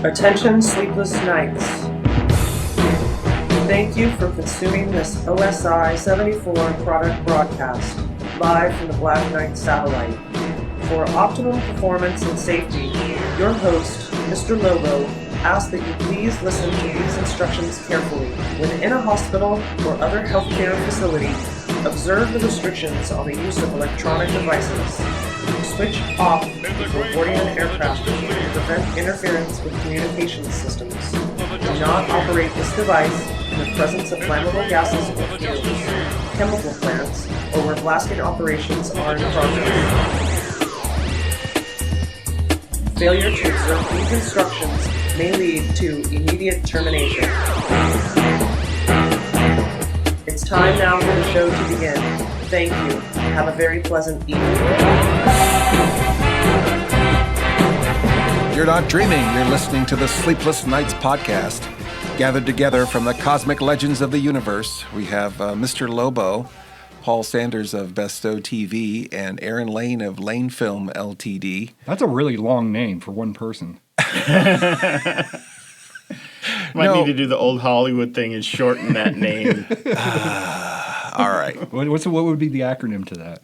Attention sleepless nights. Thank you for consuming this OSI 74 product broadcast live from the Black Knight satellite. For optimum performance and safety, your host, Mr. Lobo, asks that you please listen to these instructions carefully. When in a hospital or other healthcare facility, observe the restrictions on the use of electronic devices. Switch off before boarding an aircraft to prevent interference with communication systems. Do not operate this device in the presence of flammable gases or fuels, chemical plants, or where blasting operations are in progress. Failure to observe these instructions may lead to immediate termination. It's time now for the show to begin. Thank you. Have a very pleasant evening. You're not dreaming. You're listening to the Sleepless Knights podcast. Gathered together from the cosmic legends of the universe, we have Mr. Lobo, Paul Sanders of Bestow TV, and Aaron Lane of Lane Film Ltd. That's a really long name for one person. Might need to do the old Hollywood thing and shorten that name. All right. What would be the acronym to that?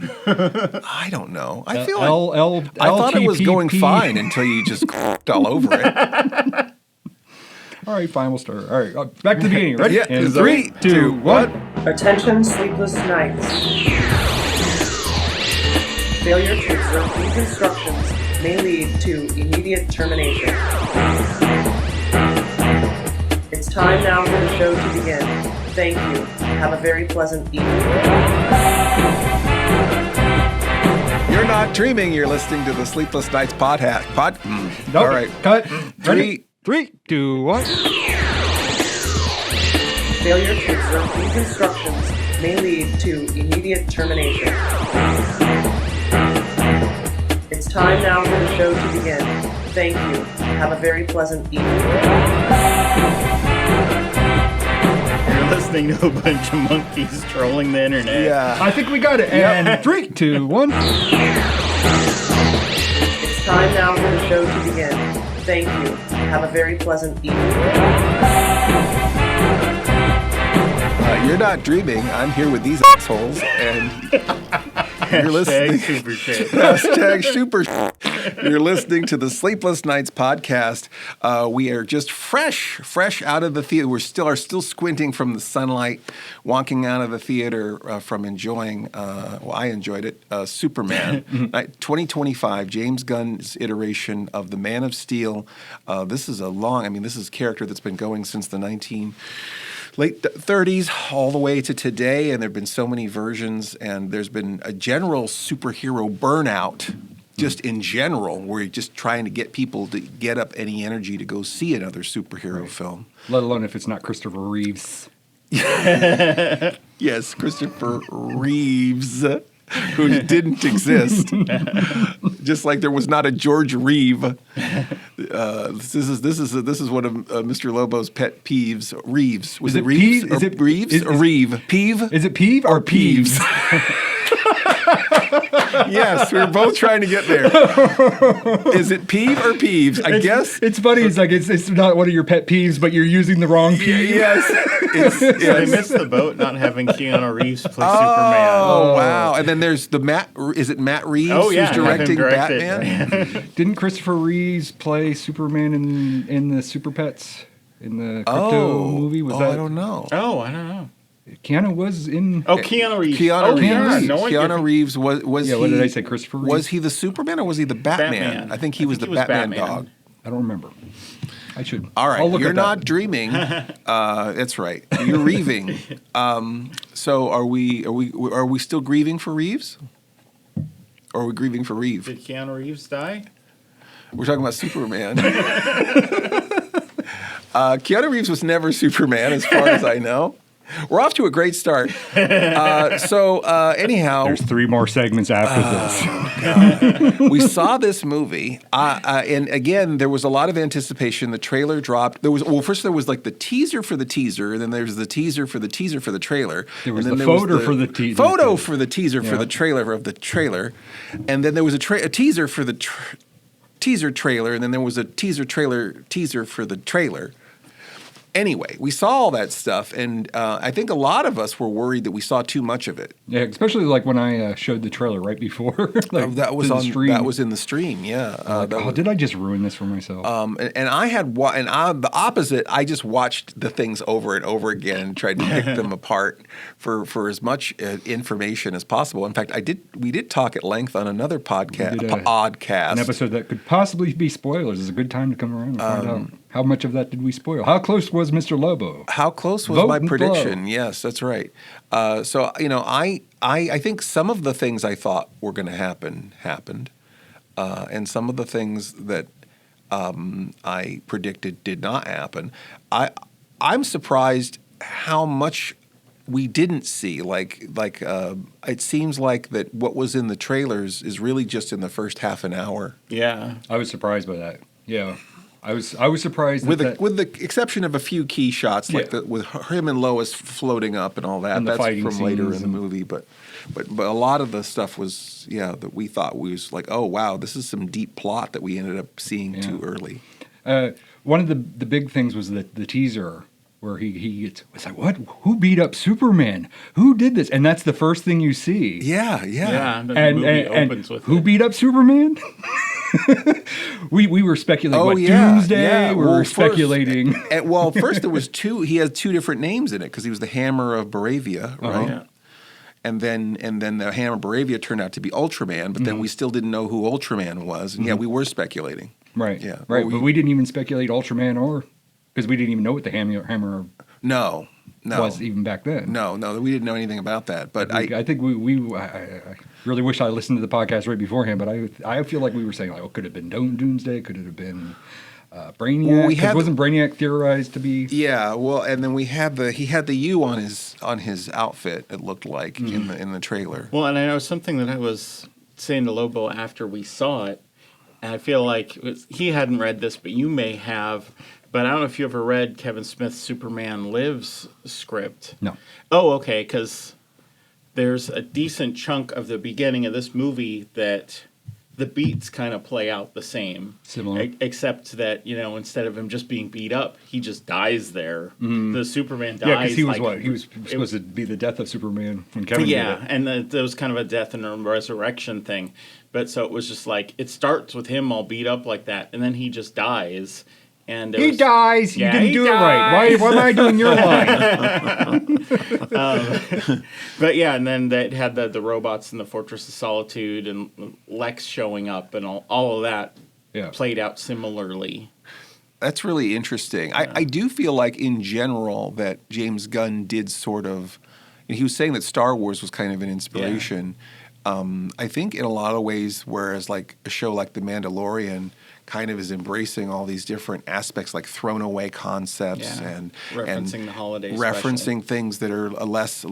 I don't know. I feel like I thought it was going fine until you just all over it. All right, fine. We'll start. All right, back to the beginning. Ready? Yeah. And 3, 2, 1. Attention sleepless nights. Failure to observe these instructions may lead to immediate termination. It's time now for the show to begin. Thank you. Have a very pleasant evening. You're not dreaming. You're listening to the Sleepless Knights podcast. Nope. All right. Cut. 3, 2, 1. Failure to observe these instructions may lead to immediate termination. It's time now for the show to begin. Thank you. Have a very pleasant evening. You're listening to a bunch of monkeys trolling the internet. Yeah. I think we got it. And 3, 2, 1. It's time now for the show to begin. Thank you. Have a very pleasant evening. You're not dreaming. I'm here with these assholes, and you're listening. Super shit. Hashtag super shit. You're listening to the Sleepless Knights podcast. We are just fresh out of the theater. We are still squinting from the sunlight, walking out of the theater from enjoying. I enjoyed it. Superman, 2025. James Gunn's iteration of the Man of Steel. This is this is a character that's been going since the late 30s all the way to today, and there have been so many versions, and there's been a general superhero burnout, just in general, where you're just trying to get people to get up any energy to go see another superhero film. Let alone if it's not Christopher Reeves. Yes, Christopher Reeves, who didn't exist. Just like there was not a George Reeve. This is one of Mr. Lobo's pet peeves. Reeves. Was it Reeves? Is it Reeves or Reeve? Peeve? Is it Peeve or Peeves? Yes, we were both trying to get there. Is it Peeve or Peeves? I guess. It's funny. It's like it's not one of your pet peeves, but you're using the wrong peeve. Yes. They missed the boat not having Keanu Reeves play Superman. Oh, wow. And then there's the Matt Reeves who's directing Batman? Didn't Christopher Reeves play Superman in the Super Pets? In the crypto movie? I don't know. Oh, I don't know. Keanu was in... Oh, Keanu Reeves. Keanu Reeves was yeah, he... what did I say, Christopher Reeves? Was he the Superman or was he the Batman? I think he was the Batman dog. I don't remember. I should. All right, you're not that. dreaming. That's right. You're reeving. So are we still grieving for Reeves? Or are we grieving for Reeve? Did Keanu Reeves die? We're talking about Superman. Keanu Reeves was never Superman, as far as I know. We're off to a great start. Anyhow, there's 3 more segments after this. We saw this movie, and again, there was a lot of anticipation. The trailer dropped. First there was like the teaser for the teaser, and then there was the teaser for the teaser for the trailer. There was the photo for the teaser. Photo for the teaser for the trailer of the trailer, and then there was a teaser for the teaser trailer, and then there was a teaser for the trailer. Anyway, we saw all that stuff, and I think a lot of us were worried that we saw too much of it. Yeah, especially like when I showed the trailer right before. That was to the on. stream. That was in the stream. Yeah. Did I just ruin this for myself? And I had the opposite. I just watched the things over and over again and tried to pick them apart for as much information as possible. In fact, we did talk at length on another podcast, pODDcast, an episode that could possibly be spoilers. Is a good time to come around and find out how much of that did we spoil. How close was Mr. Lobo? How close was Vote my and prediction? blow. Yes, that's right. So I think some of the things I thought were going to happen happened, and some of the things that I predicted did not happen. I'm surprised how much we didn't see. Like it seems like that what was in the trailers is really just in the first half an hour. Yeah. I was surprised by that. Yeah. I was surprised with that the exception of a few key shots, like Yeah. with him and Lois floating up and all that. And the That's fighting from later in scenes the movie, but a lot of the stuff was that we thought was like, oh wow, this is some deep plot that we ended up seeing too early. one of the big things was the teaser where he gets, it's like, what? Who beat up Superman? Who did this? And that's the first thing you see. Yeah. Yeah, the And, movie and opens with who it. beat up Superman? we were speculating. Doomsday? Yeah. We were speculating. First there was two. He had two different names in it because he was the Hammer of Baravia, right? Yeah. And then the Hammer of Baravia turned out to be Ultraman, but then we still didn't know who Ultraman was. And we were speculating. Right. Yeah. Right. Well, but we didn't even speculate Ultraman because we didn't even know what the Hammer No. was even back then. No, we didn't know anything about that. But I think I really wish I listened to the podcast right beforehand, but I feel like we were saying, like, oh, could it have been Doomsday? Could it have been Brainiac? Well, 'Cause wasn't Brainiac theorized to be? yeah, well, and then he had the U on his outfit. It looked like in the trailer. Well, and I know something that I was saying to Lobo after we saw it, and I feel like he hadn't read this, but you may have. But I don't know if you ever read Kevin Smith's Superman Lives script. No. Oh, okay, because there's a decent chunk of the beginning of this movie that the beats kind of play out the same. Similar. Except that, instead of him just being beat up, he just dies there. The Superman dies. Yeah, because he was He was supposed to be the death of Superman when Kevin did it. And there was kind of a death and a resurrection thing. But so it was just like, it starts with him all beat up like that, and then he just dies. And He dies. Yeah, you didn't he do it right. Why am I doing your line? But yeah, and then that had the robots in the Fortress of Solitude and Lex showing up and all of that played out similarly. That's really interesting. I do feel like in general that James Gunn did sort of. He was saying that Star Wars was kind of an inspiration. I think in a lot of ways, whereas like a show like The Mandalorian kind of is embracing all these different aspects, like thrown away concepts and referencing the holidays, referencing things that are less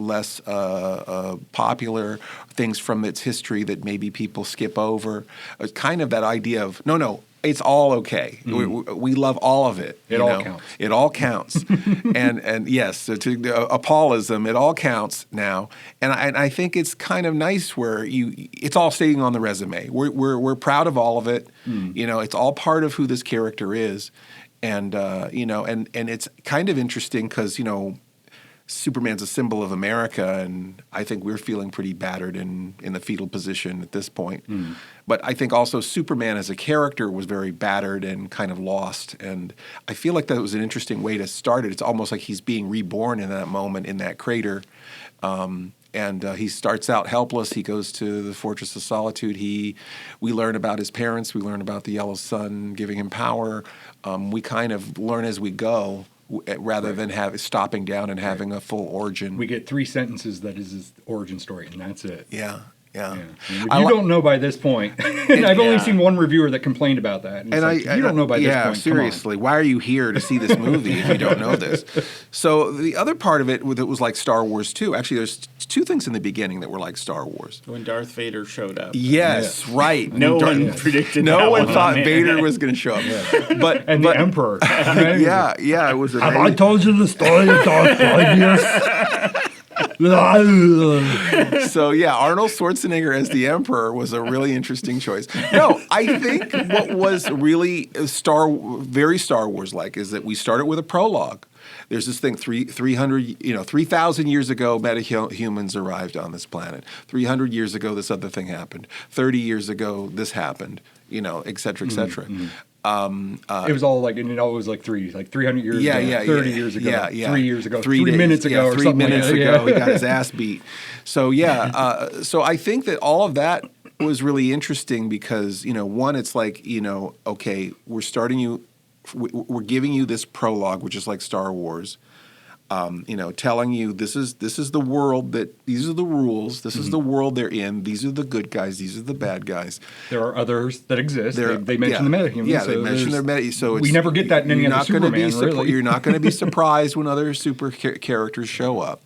popular, things from its history that maybe people skip over. It's kind of that idea of no. It's all okay. We love all of it. It all counts. It all counts. and yes, so to Paulism, it all counts now. And I think it's kind of nice where it's all staying on the resume. We're proud of all of it. It's all part of who this character is. And and it's kind of interesting because Superman's a symbol of America, and I think we're feeling pretty battered in the fetal position at this point. But I think also Superman as a character was very battered and kind of lost, and I feel like that was an interesting way to start it. It's almost like he's being reborn in that moment in that crater. And he starts out helpless. He goes to the Fortress of Solitude. We learn about his parents. We learn about the Yellow Sun giving him power. We kind of learn as we go, rather than stopping down and having a full origin. We get 3 sentences that is his origin story, and that's it. Yeah. You don't know by this point. And I've only seen one reviewer that complained about that. And you don't know by this point. Yeah, seriously. Why are you here to see this movie if you don't know this? So the other part of it that was like Star Wars too. Actually, there's 2 things in the beginning that were like Star Wars. When Darth Vader showed up. Yes, right. No one predicted that. No one thought Vader was going to show up. But the Emperor. yeah, it was amazing. Have I told you the story of Darth Vader? So yeah, Arnold Schwarzenegger as the Emperor was a really interesting choice. No, I think what was really very Star Wars like is that we started with a prologue. There's this thing, 3,000 years ago, metahumans arrived on this planet. 300 years ago, this other thing happened. 30 years ago, this happened. Et cetera, et cetera. It was all like, and it always like 300 years ago, 30 years ago, 3 years ago, 3 minutes ago, or 3 something minutes like that. ago, he got his ass beat. So so I think that all of that was really interesting because, one, it's like, okay, we're giving you this prologue, which is like Star Wars, telling you this is the world these are the rules, this is the world they're in, these are the good guys, these are the bad guys. There are others that exist. They mention the metahumans. Yeah, they mention their meta. So we never get that in any other Superman, really. You're not going to be surprised when other super characters show up.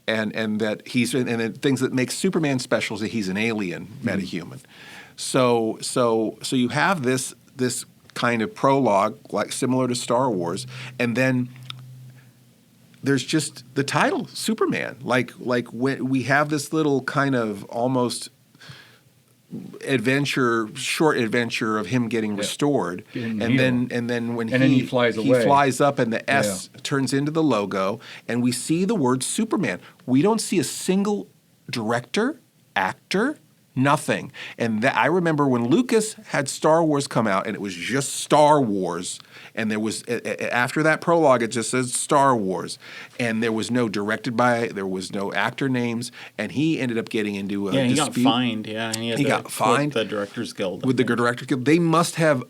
And that and things that make Superman special is that he's an alien metahuman. So you have this kind of prologue, like similar to Star Wars, and then there's just the title, Superman. Like when we have this little kind of almost short adventure of him getting restored, and then when he flies away, he flies up, and the S turns into the logo, and we see the word Superman. We don't see a single director, actor. Nothing. And I remember when Lucas had Star Wars come out, and it was just Star Wars, and there was, after that prologue, it just says Star Wars, and there was no directed by, there was no actor names, and he ended up getting into a dispute. He got fined, and he got fined with the Directors Guild. With the Directors Guild. They must have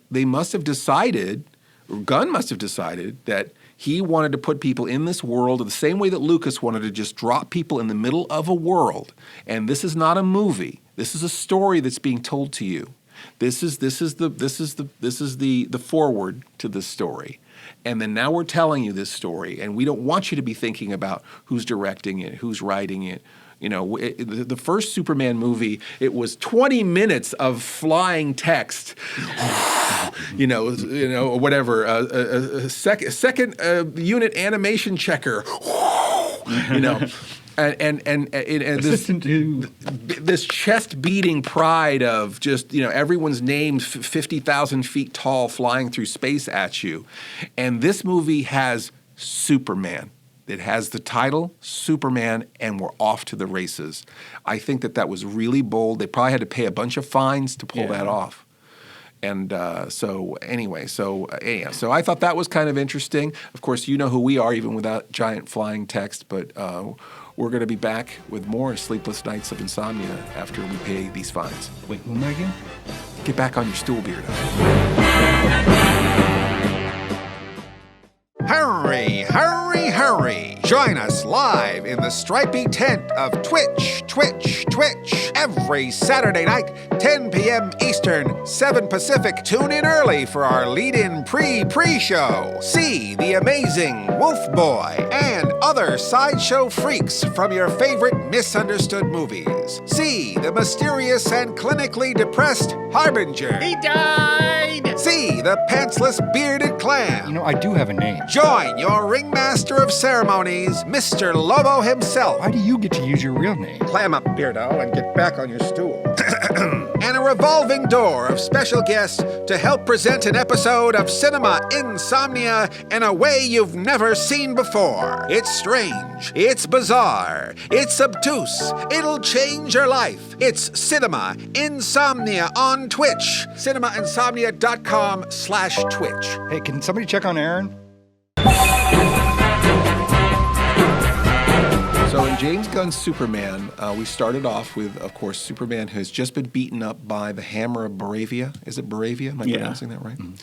decided, or Gunn must have decided, that he wanted to put people in this world the same way that Lucas wanted to just drop people in the middle of a world. And this is not a movie. This is a story that's being told to you. This is the forward to the story. And then now we're telling you this story, and we don't want you to be thinking about who's directing it, who's writing it. The first Superman movie, it was 20 minutes of flying text. Whatever. A second unit animation checker. And this chest beating pride of just everyone's named 50,000 feet tall flying through space at you, and this movie has Superman. It has the title Superman, and we're off to the races. I think that was really bold. They probably had to pay a bunch of fines to pull that off. And so I thought that was kind of interesting. Of course, you know who we are, even without giant flying text, but we're going to be back with more Sleepless Nights of Insomnia after we pay these fines. Wait, who am I again? Get back on your stool, Beardo. Hurry, hurry, hurry. Join us live in the stripy tent of Twitch every Saturday night, 10 p.m. Eastern, 7 Pacific. Tune in early for our lead-in pre-show. See the amazing Wolf Boy and other sideshow freaks from your favorite misunderstood movies. See the mysterious and clinically depressed Harbinger. He died! See the pantsless bearded clam. I do have a name. Join your ringmaster of ceremonies, Mr. Lobo himself. Why do you get to use your real name? Clam up, Beardo, and get back on your stool. And a revolving door of special guests to help present an episode of Cinema Insomnia in a way you've never seen before. It's strange. It's bizarre. It's obtuse. It'll change your life. It's Cinema Insomnia on Twitch. CinemaInsomnia.com/Twitch. Hey, can somebody check on Aaron? So in James Gunn's Superman, we started off with, of course, Superman who has just been beaten up by the Hammer of Baravia. Is it Baravia? Am I pronouncing that right? Mm-hmm.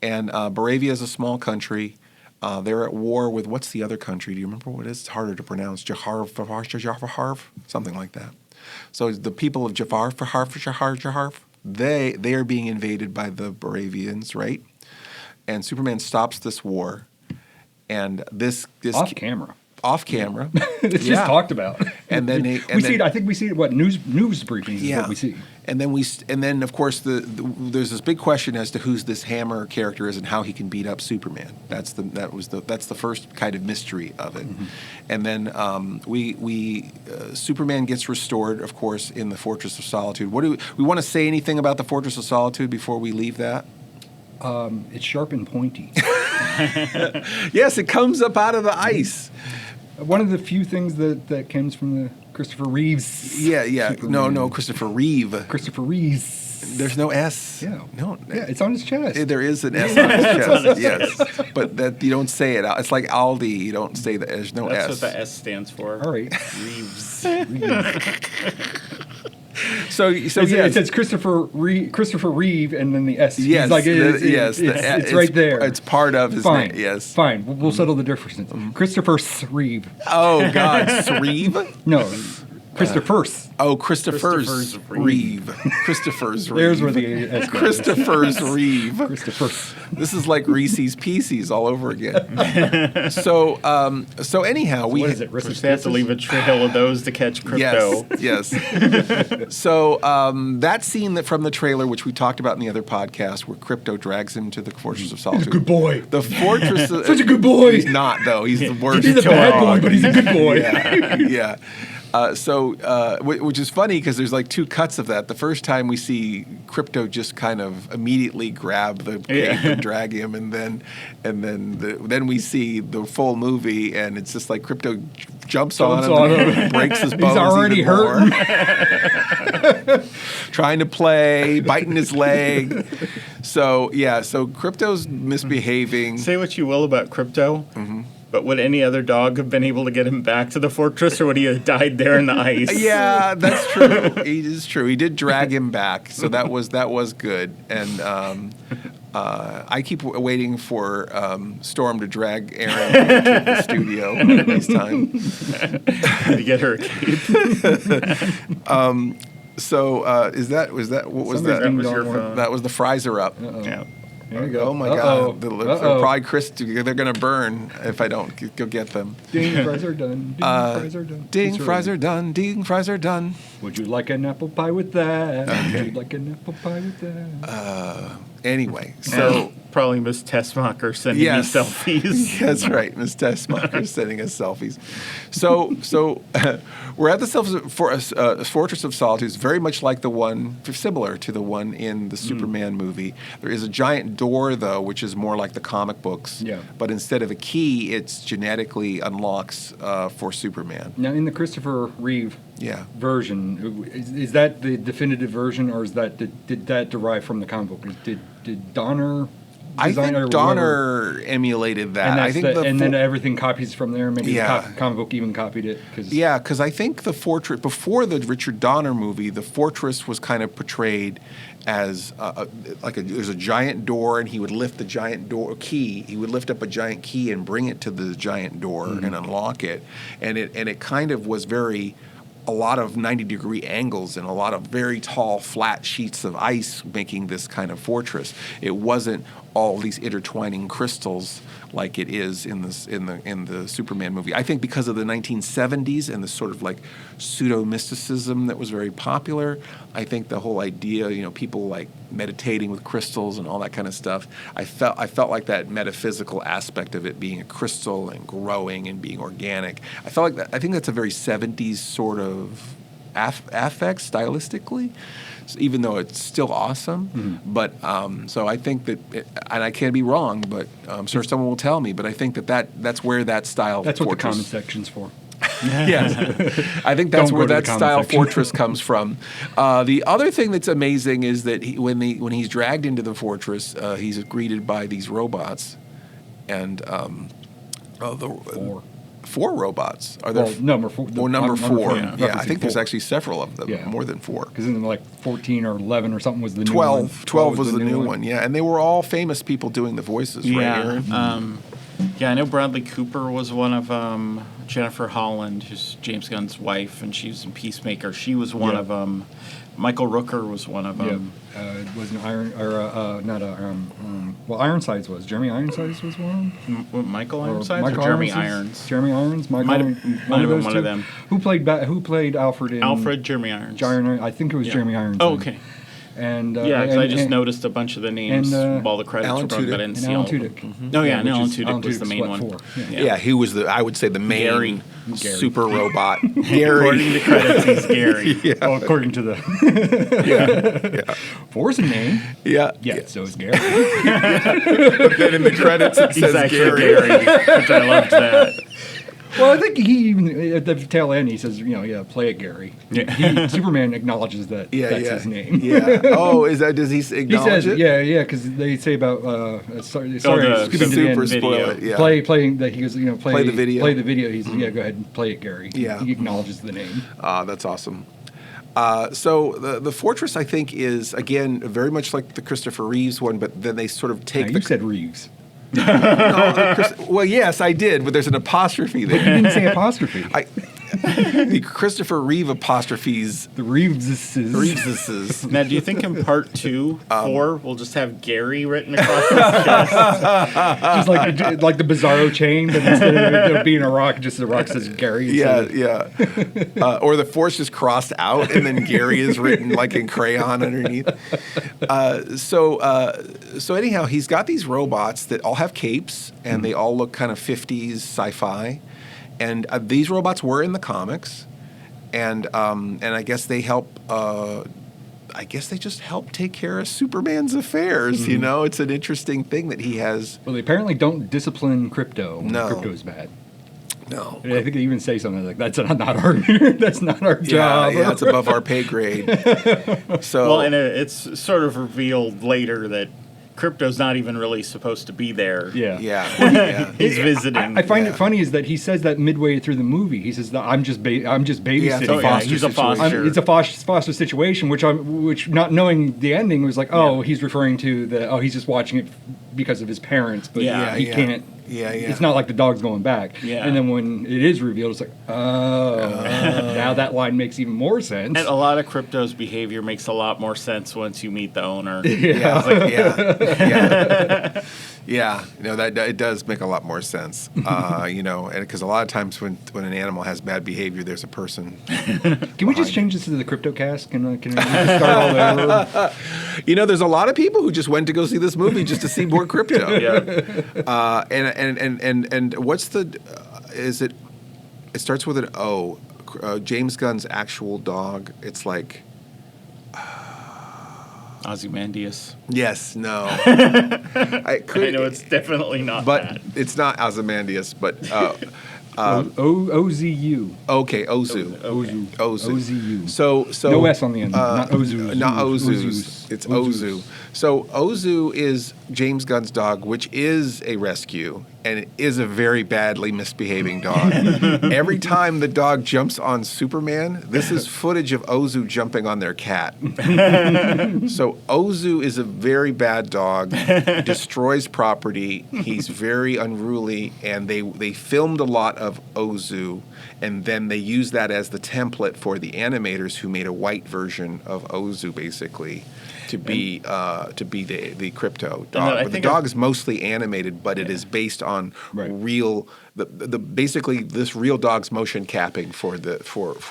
And Baravia is a small country. They're at war with, what's the other country? Do you remember what it is? It's harder to pronounce. Jaharv, something like that. So the people of Jaharv, they are being invaded by the Baravians, right? And Superman stops this war. And this off camera. It's just talked about. And then I think we see it, what, news briefings is what we see. And then of course there's this big question as to who's this Hammer character is and how he can beat up Superman. That's the first kind of mystery of it. Mm-hmm. And then Superman gets restored, of course, in the Fortress of Solitude. What do we want to say anything about the Fortress of Solitude before we leave that? It's sharp and pointy. Yes, it comes up out of the ice. One of the few things that comes from the Christopher Reeves. Yeah. Superman. No, Christopher Reeve. Christopher Reeves. There's no S. Yeah. No. Yeah, it's on his chest. There is an S on his chest, yes. But that you don't say it out. It's like Aldi. You don't say that. There's no S. That's what the S stands for. All right. Reeves. So it yes. says Christopher Reeve and then the S. Yes, Like it's right there. It's part of his Fine. name. Yes. Fine. We'll settle the difference. Christopher Reeve. Oh God, Reeve? No. Christopher's. Christopher's Reeve. Christopher's Reeve. There's where the S goes. Christopher's Reeve. Christopher's. This is like Reese's Pieces all over again. So anyhow, What is it? They have to leave a trail of those to catch Crypto. Yes. So that scene from the trailer, which we talked about in the other podcast, where Crypto drags him to the Fortress of Solitude. He's a good boy. The Fortress. Such a good boy. He's not though. He's the worst. He's a bad boy, but he's a good boy. Yeah. Which is funny because there's like two cuts of that. The first time we see Crypto just kind of immediately grab the cape and drag him, and then we see the full movie, and it's just like Crypto jumps on him, and breaks his bones. He's already even more. hurting. Trying to play, biting his leg. So Crypto's misbehaving. Say what you will about Crypto. Mm-hmm. But would any other dog have been able to get him back to the fortress, or would he have died there in the ice? Yeah, that's true. It is true. He did drag him back, so that was good. And I keep waiting for Storm to drag Aaron to the studio one of these times to get her a cape. Was that what was that? That was your phone. That was the fries are up. Uh-oh. Yeah. There you go. Oh my God! Probably Chris. They're gonna burn if I don't go get them. Ding, fries are done. Ding, fries are done. Ding, fries are done. Ding, fries are done. Would you like an apple pie with that? Okay. Would you like an apple pie with that? Anyway, so probably Miss Tessmacher sending me selfies. That's right, Miss Tessmacher sending us selfies. So we're at the Fortress of Solitude. It's very much like similar to the one in the Superman movie. There is a giant door though, which is more like the comic books. Yeah. But instead of a key, it's genetically unlocks for Superman. Now, in the Christopher Reeve version, is that the definitive version, or did that derive from the comic book? Did Donner? I think Donner emulated that. And I think then everything copies from there. Maybe the comic book even copied it. Because I think the fortress before the Richard Donner movie, the fortress was kind of portrayed as there's a giant door, and he would lift the giant door key. He would lift up a giant key and bring it to the giant door and unlock it. And it kind of was a lot of 90-degree angles and a lot of very tall, flat sheets of ice making this kind of fortress. It wasn't all these intertwining crystals like it is in the Superman movie. I think because of the 1970s and the sort of like pseudo-mysticism that was very popular, I think the whole idea, people like meditating with crystals and all that kind of stuff, I felt like that metaphysical aspect of it being a crystal and growing and being organic. I felt like that. I think that's a very 70s sort of affect stylistically, even though it's still awesome. Mm-hmm. But so I think that, and I can't be wrong, but I'm sure someone will tell me, but I think that's where that style That's what fortress, the comment section's for. Yes. I think that's where that style fortress comes from. The other thing that's amazing is that when he's dragged into the fortress, he's greeted by these robots, and four robots. Are there? Number four. Number four. Yeah, I think four. there's actually several of them, more than four. Because then like 14 or 11 or something was the new 12. one. 12 was the new one, yeah. And they were all famous people doing the voices, right, Aaron? I know Bradley Cooper was one of them. Jennifer Holland, who's James Gunn's wife, and she was in Peacemaker. She was one of them. Michael Rooker was one of them. It wasn't Ironsides was. Jeremy Ironsides was one of them? Michael Ironsides or Jeremy Irons? Jeremy Irons? Might have been one of them. Who played Alfred in... Alfred, Jeremy Irons. I think it was Jeremy Irons. Oh, okay. And because I just noticed a bunch of the names while the credits Alan were going, but I didn't see Alan all of them. Tudyk. Oh, yeah, and Alan Alan Tudyk was the main one. Yeah, he was I would say the main Gary. super robot. Gary. According to the credits, he's Gary. Oh, according to the... Yeah. Four's a name. Yeah. Yeah, so is Gary. But then in the credits it He's says actually Gary. Gary, which I loved that. Well, I think he even at the tail end he says, play it, Gary. Superman acknowledges that that's his name. Yeah. Oh, does he acknowledge it? Yeah, because they say about sorry, the skipping to the super end. spoil it. Yeah. Playing that he goes, play the video. Play the video. He's go ahead and play it, Gary. Yeah. He acknowledges the name. That's awesome. So the Fortress, I think, is again very much like the Christopher Reeves one, but then they sort of take. Now, you said Reeves. Well, yes, I did, but there's an apostrophe there. You didn't say apostrophe. The Christopher Reeve apostrophes. The Reeveses. Now, do you think in part 2, 4, we'll just have Gary written across his chest? Just like the Bizarro chain, but instead of it being a rock, just the rock says Gary. Yeah. Or the Force is crossed out, and then Gary is written like in crayon underneath. So anyhow, he's got these robots that all have capes, and they all look kind of 50s sci-fi. And these robots were in the comics, and I guess they help. I guess they just help take care of Superman's affairs. Mm-hmm. It's an interesting thing that he has. Well, they apparently don't discipline Crypto when No. Crypto's bad. No, I think they even say something like that's not our that's not our job. Yeah, it's above our pay grade. So Well, and it's sort of revealed later that Crypto's not even really supposed to be there. Yeah. He's visiting. I find it funny is that he says that midway through the movie. He says that I'm just babysitting. So, yeah, he's a foster. It's a foster situation, which not knowing the ending was like, he's referring to he's just watching it because of his parents, but he can't. Yeah. It's not like the dog's going back. Yeah. And then when it is revealed, it's like, now that line makes even more sense. And a lot of Crypto's behavior makes a lot more sense once you meet the owner. Yeah, that it does make a lot more sense. And because a lot of times when an animal has bad behavior, there's a person. Can we just change this to the CryptoCast? Can we just start all over? There's a lot of people who just went to go see this movie just to see more Crypto. Yeah. And what's the? Is it? It starts with an O. James Gunn's actual dog. It's like. Ozymandias. Yes, no. I know it's definitely not but that. It's not Ozymandias, but OZU. Okay, Ozu. Ozu. Ozu. So no S on the end. Not Ozu. Not Ozu. It's Ozu. So Ozu is James Gunn's dog, which is a rescue, and it is a very badly misbehaving dog. Every time the dog jumps on Superman, this is footage of Ozu jumping on their cat. So Ozu is a very bad dog, destroys property. He's very unruly, and they filmed a lot of Ozu, and then they used that as the template for the animators who made a white version of Ozu, basically. To be the Crypto dog, but the dog is mostly animated, but it is based on real basically this real dog's motion capping for.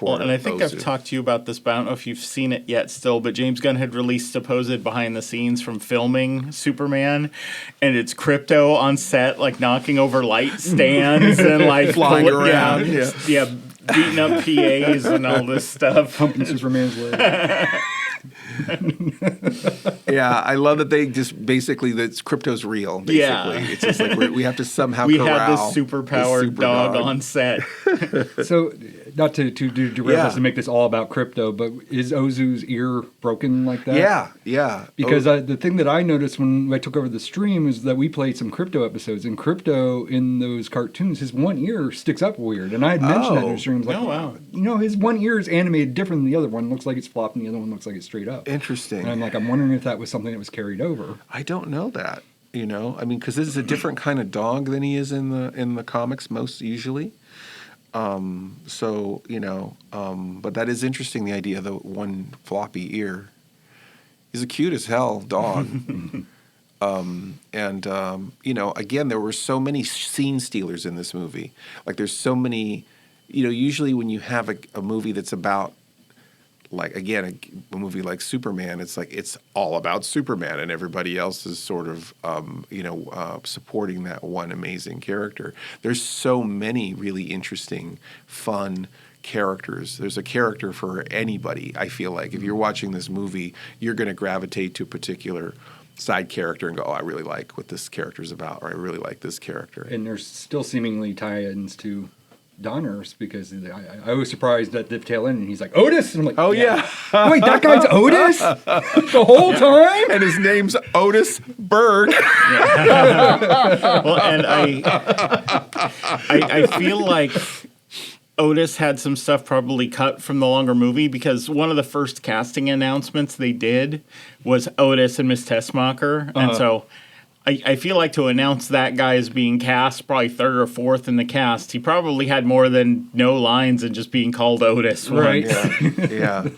Well, and I think Ozu. I've talked to you about this, but I don't know if you've seen it yet still. But James Gunn had released supposed behind the scenes from filming Superman, and it's Crypto on set, like knocking over light stands and like flying around, beating up PAs and all this stuff, pumping Superman's leg. Yeah, I love that they just basically that Crypto's real. Basically, it's just like we have to somehow we corral have this superpowered dog on set. So, not to derail us and make this all about Crypto, but is Ozu's ear broken like that? Yeah. Because the thing that I noticed when I took over the stream is that we played some Crypto episodes, and Crypto in those cartoons, his one ear sticks up weird, and I had mentioned that in the stream. Like, wow. His one ear is animated different than the other one. Looks like it's flopped, and the other one looks like it's straight up. Interesting. And I'm wondering if that was something that was carried over. I don't know that. Because this is a different kind of dog than he is in the comics most usually. So, but that is interesting, the idea of the one floppy ear. He's a cute as hell dog. Again, there were so many scene stealers in this movie. Like, there's so many, usually when you have a movie that's about, like, again, a movie like Superman, it's like it's all about Superman and everybody else is sort of, supporting that one amazing character. There's so many really interesting, fun characters. There's a character for anybody, I feel like. If you're watching this movie, you're going to gravitate to a particular side character and go, oh, I really like what this character's about, or I really like this character. And there's still seemingly tie-ins to Donners, because I was surprised at the tail end, and he's like, Otis! And I'm like, oh, yeah. Wait, that guy's Otis? The whole time? And his name's Otis Berg. Well, and I feel like Otis had some stuff probably cut from the longer movie, because one of the first casting announcements they did was Otis and Miss Tessmacher. And so I feel like to announce that guy as being cast, probably third or fourth in the cast, he probably had more than no lines and just being called Otis. Right. Yeah.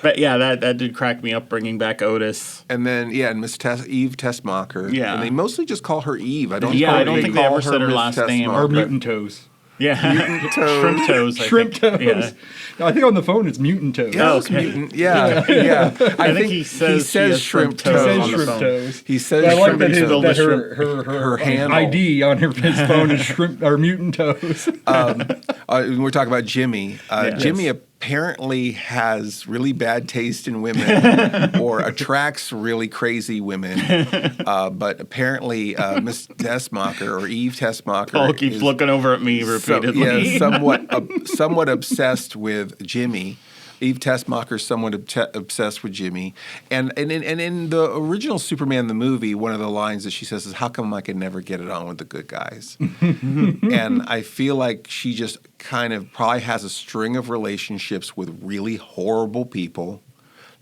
But yeah, that did crack me up, bringing back Otis. And then, and Miss Eve Tessmacher. Yeah. And they mostly just call her Eve. I don't think they ever said her last name. Or Mutant Toes. Yeah. Mutant Toes. Shrimp Toes. Shrimp Toes. Yeah. No, I think on the phone it's Mutant Toes. Yeah, it's Mutant. Yeah. I think he says Shrimp Toes. Toes. He says on the Shrimp phone. Toes. He says I like Shrimp Toes. that her handle. ID on his phone is Shrimp or Mutant Toes. We're talking about Jimmy. Jimmy apparently has really bad taste in women or attracts really crazy women. But apparently Miss Tessmacher or Eve Tessmacher Paul keeps looking over at me repeatedly. somewhat obsessed with Jimmy. Eve Tessmacher's somewhat obsessed with Jimmy. And in the original Superman the movie, one of the lines that she says is, how come I can never get it on with the good guys? And I feel like she just kind of probably has a string of relationships with really horrible people.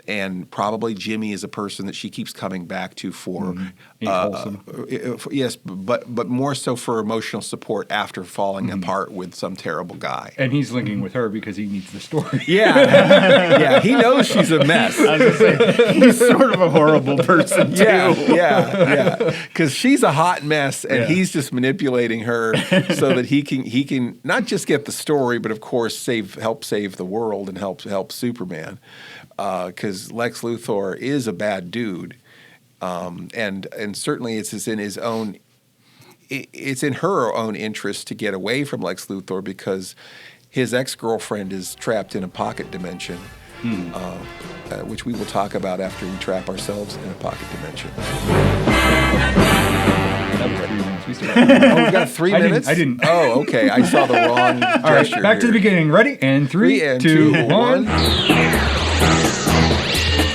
And probably Jimmy is a person that she keeps coming back to for, yes, but more so for emotional support after falling apart with some terrible guy. And he's linking with her because he needs the story. Yeah, he knows she's a mess. I was going to say, he's sort of a horrible person, too. Yeah, because she's a hot mess, and he's just manipulating her so that he can not just get the story, but of course help save the world and help Superman. Because Lex Luthor is a bad dude, and certainly it's in his own. It's in her own interest to get away from Lex Luthor because his ex-girlfriend is trapped in a pocket dimension, which we will talk about after we trap ourselves in a pocket dimension. We've got 3 minutes? I didn't. Oh, okay. I saw the wrong gesture. All right, back to the beginning. Ready? And 3, 2, 1.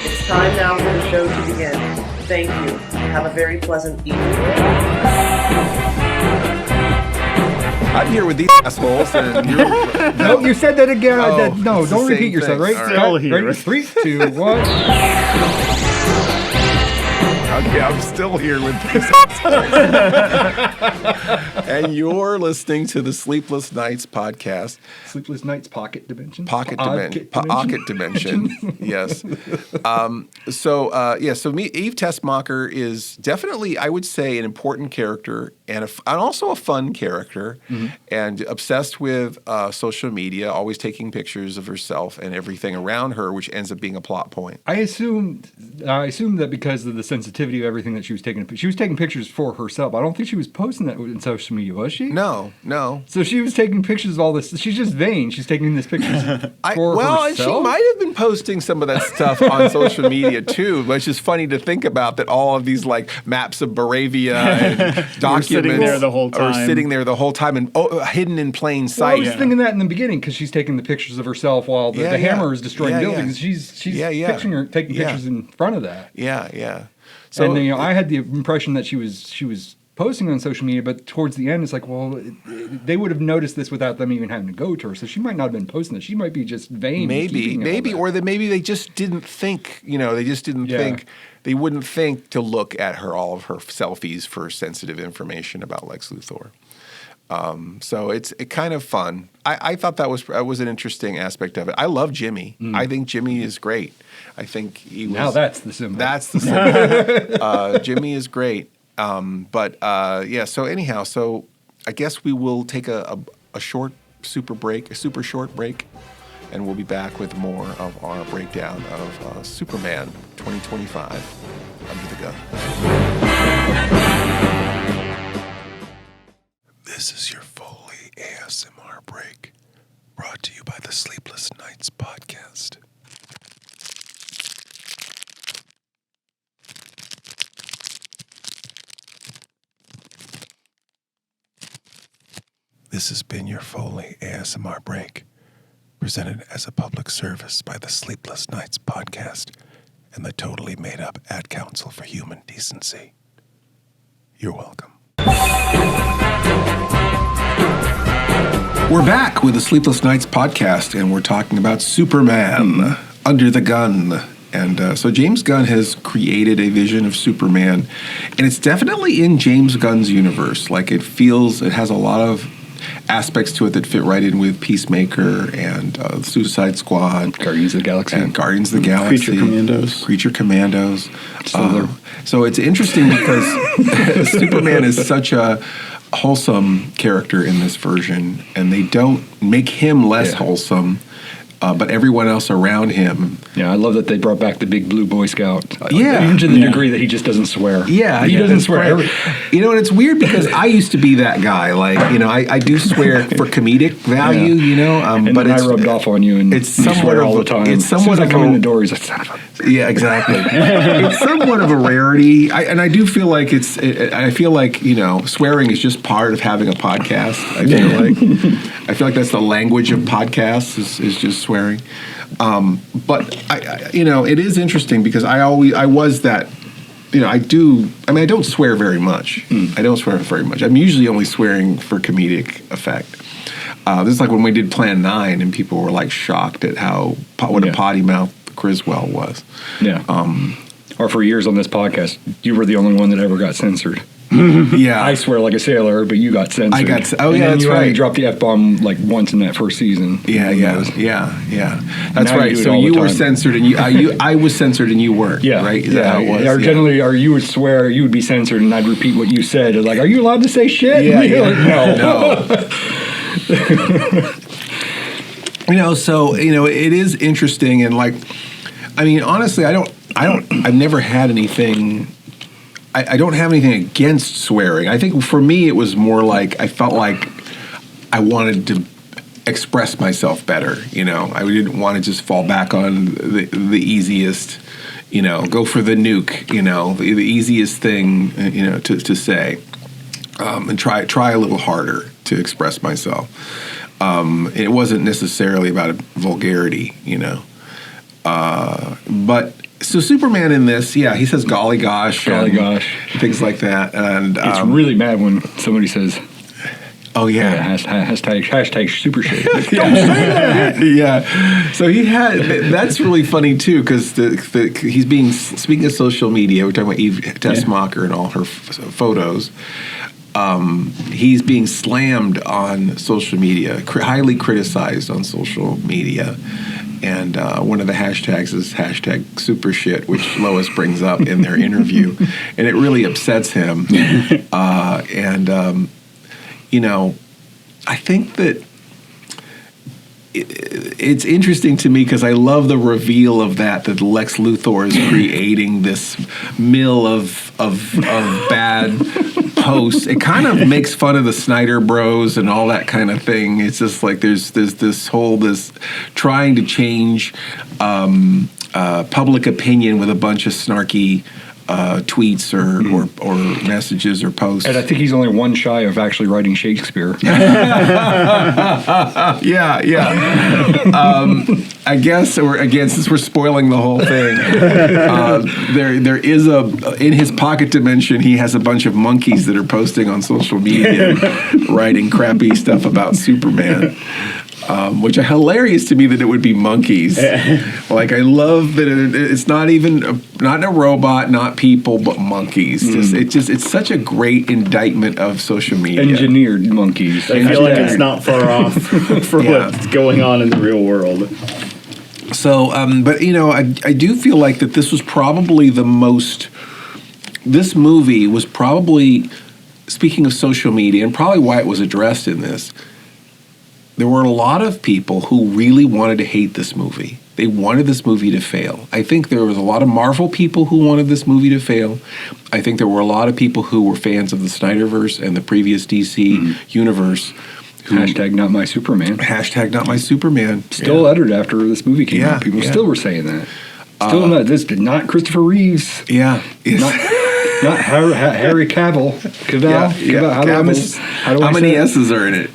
It's time now for the show to begin. Thank you. Have a very pleasant evening. I'm here with these assholes, and you're... No, you said that again. Oh, no, it's the don't same repeat yourself, thing. right? All right. Still here. Ready? 3, 2, 1. Okay, I'm still here with this. And you're listening to the Sleepless Nights podcast. Sleepless Nights Pocket Dimension. Pocket Dimension. Yes. So Eve Tessmacher is definitely, I would say, an important character and also a fun character, and obsessed with social media, always taking pictures of herself and everything around her, which ends up being a plot point. I assumed that because of the sensitivity of everything that she was taking pictures for herself. I don't think she was posting that in social media, was she? No. So she was taking pictures of all this. She's just vain. She's taking these pictures for herself. And she might have been posting some of that stuff on social media too, which is funny to think about, that all of these like maps of Baravia and documents sitting there the whole time and hidden in plain Well, sight. I was thinking that in the beginning because she's taking the pictures of herself while the hammer is destroying buildings. She's taking pictures in front of that. Yeah. So, and I had the impression that she was posting on social media, but towards the end, it's like, well, they would have noticed this without them even having to go to her. So she might not have been posting this. She might be just vain. Maybe, or maybe they just didn't think. They just didn't think. They wouldn't think to look at all of her selfies for sensitive information about Lex Luthor. So it's kind of fun. I thought that was an interesting aspect of it. I love Jimmy. I think Jimmy is great. I think he was. Now that's the symbol. That's the symbol. Jimmy is great. So anyhow, so I guess we will take a super short break, and we'll be back with more of our breakdown of Superman 2025 Under the Gun. This is your Foley ASMR break, brought to you by the Sleepless Knights podcast. This has been your Foley ASMR break, presented as a public service by the Sleepless Knights podcast and the totally made-up Ad Council for Human Decency. You're welcome. We're back with the Sleepless Knights podcast, and we're talking about Superman, Under the Gun. And so James Gunn has created a vision of Superman, and it's definitely in James Gunn's universe. Like, it has a lot of aspects to it that fit right in with Peacemaker and Suicide Squad, Guardians of the Galaxy, Creature Commandos. So it's interesting because Superman is such a wholesome character in this version, and they don't make him less wholesome, but everyone else around him. Yeah, I love that they brought back the big blue Boy Scout. Even to the degree that he just doesn't swear. Yeah, he doesn't swear. And it's weird because I used to be that guy. Like, I do swear for comedic value, and but then I rubbed off on you, and it's you somewhat swear of all the time. It's somewhat as soon as I come of in the door, he's like, son of a... Yeah, exactly. It's somewhat of a rarity, and I do feel like swearing is just part of having a podcast. I feel like that's the language of podcasts is just swearing. But it is interesting because I don't swear very much. I don't swear very much. I'm usually only swearing for comedic effect. This is like when we did Plan 9 and people were like shocked at what a potty mouth Criswell was. Yeah. Or for years on this podcast, you were the only one that ever got censored. Yeah. I swear like a sailor, but you got censored. That's you right. You dropped the F-bomb like once in that first season. Yeah. That's right. So you were censored, and I was censored, and you weren't. Yeah. Right. Is that how it was? Or generally, you would swear, you would be censored, and I'd repeat what you said. Like, are you allowed to say shit? Yeah. No. So it is interesting, and honestly, I've never had anything. I don't have anything against swearing. I think for me, it was more like I felt like I wanted to express myself better. I didn't want to just fall back on the easiest, go for the nuke, the easiest thing, to say, and try a little harder to express myself. It wasn't necessarily about vulgarity, but. So Superman in this, he says golly gosh, things like that, and it's really bad when somebody says, "Oh yeah, hashtag super shit." Don't say that. Yeah. So that's really funny too because he's being, speaking of social media, we're talking about Eve Tessmacher and all her photos. He's being slammed on social media, highly criticized on social media. And one of the hashtags is hashtag super shit, which Lois brings up in their interview. And it really upsets him. I think that it's interesting to me because I love the reveal of that Lex Luthor is creating this mill of bad posts. It kind of makes fun of the Snyder Bros and all that kind of thing. It's just like there's this trying to change public opinion with a bunch of snarky tweets or messages or posts. And I think he's only one shy of actually writing Shakespeare. Yeah. I guess, since we're spoiling the whole thing, there is in his pocket dimension, he has a bunch of monkeys that are posting on social media, writing crappy stuff about Superman. which are hilarious to me that it would be monkeys. Like, I love that it's not even not a robot, not people, but monkeys. It's such a great indictment of social media. Engineered monkeys. I feel like it's not far off for what's going on in the real world. So, but I do feel like that this was probably this movie was probably, speaking of social media, and probably why it was addressed in this, there were a lot of people who really wanted to hate this movie. They wanted this movie to fail. I think there was a lot of Marvel people who wanted this movie to fail. I think there were a lot of people who were fans of the Snyderverse and the previous DC universe. Hashtag not my Superman. Hashtag not my Superman. Still uttered after this movie came out. People still were saying that. Still not Christopher Reeves. Yeah. Not Harry Cavill. How many S's are in it?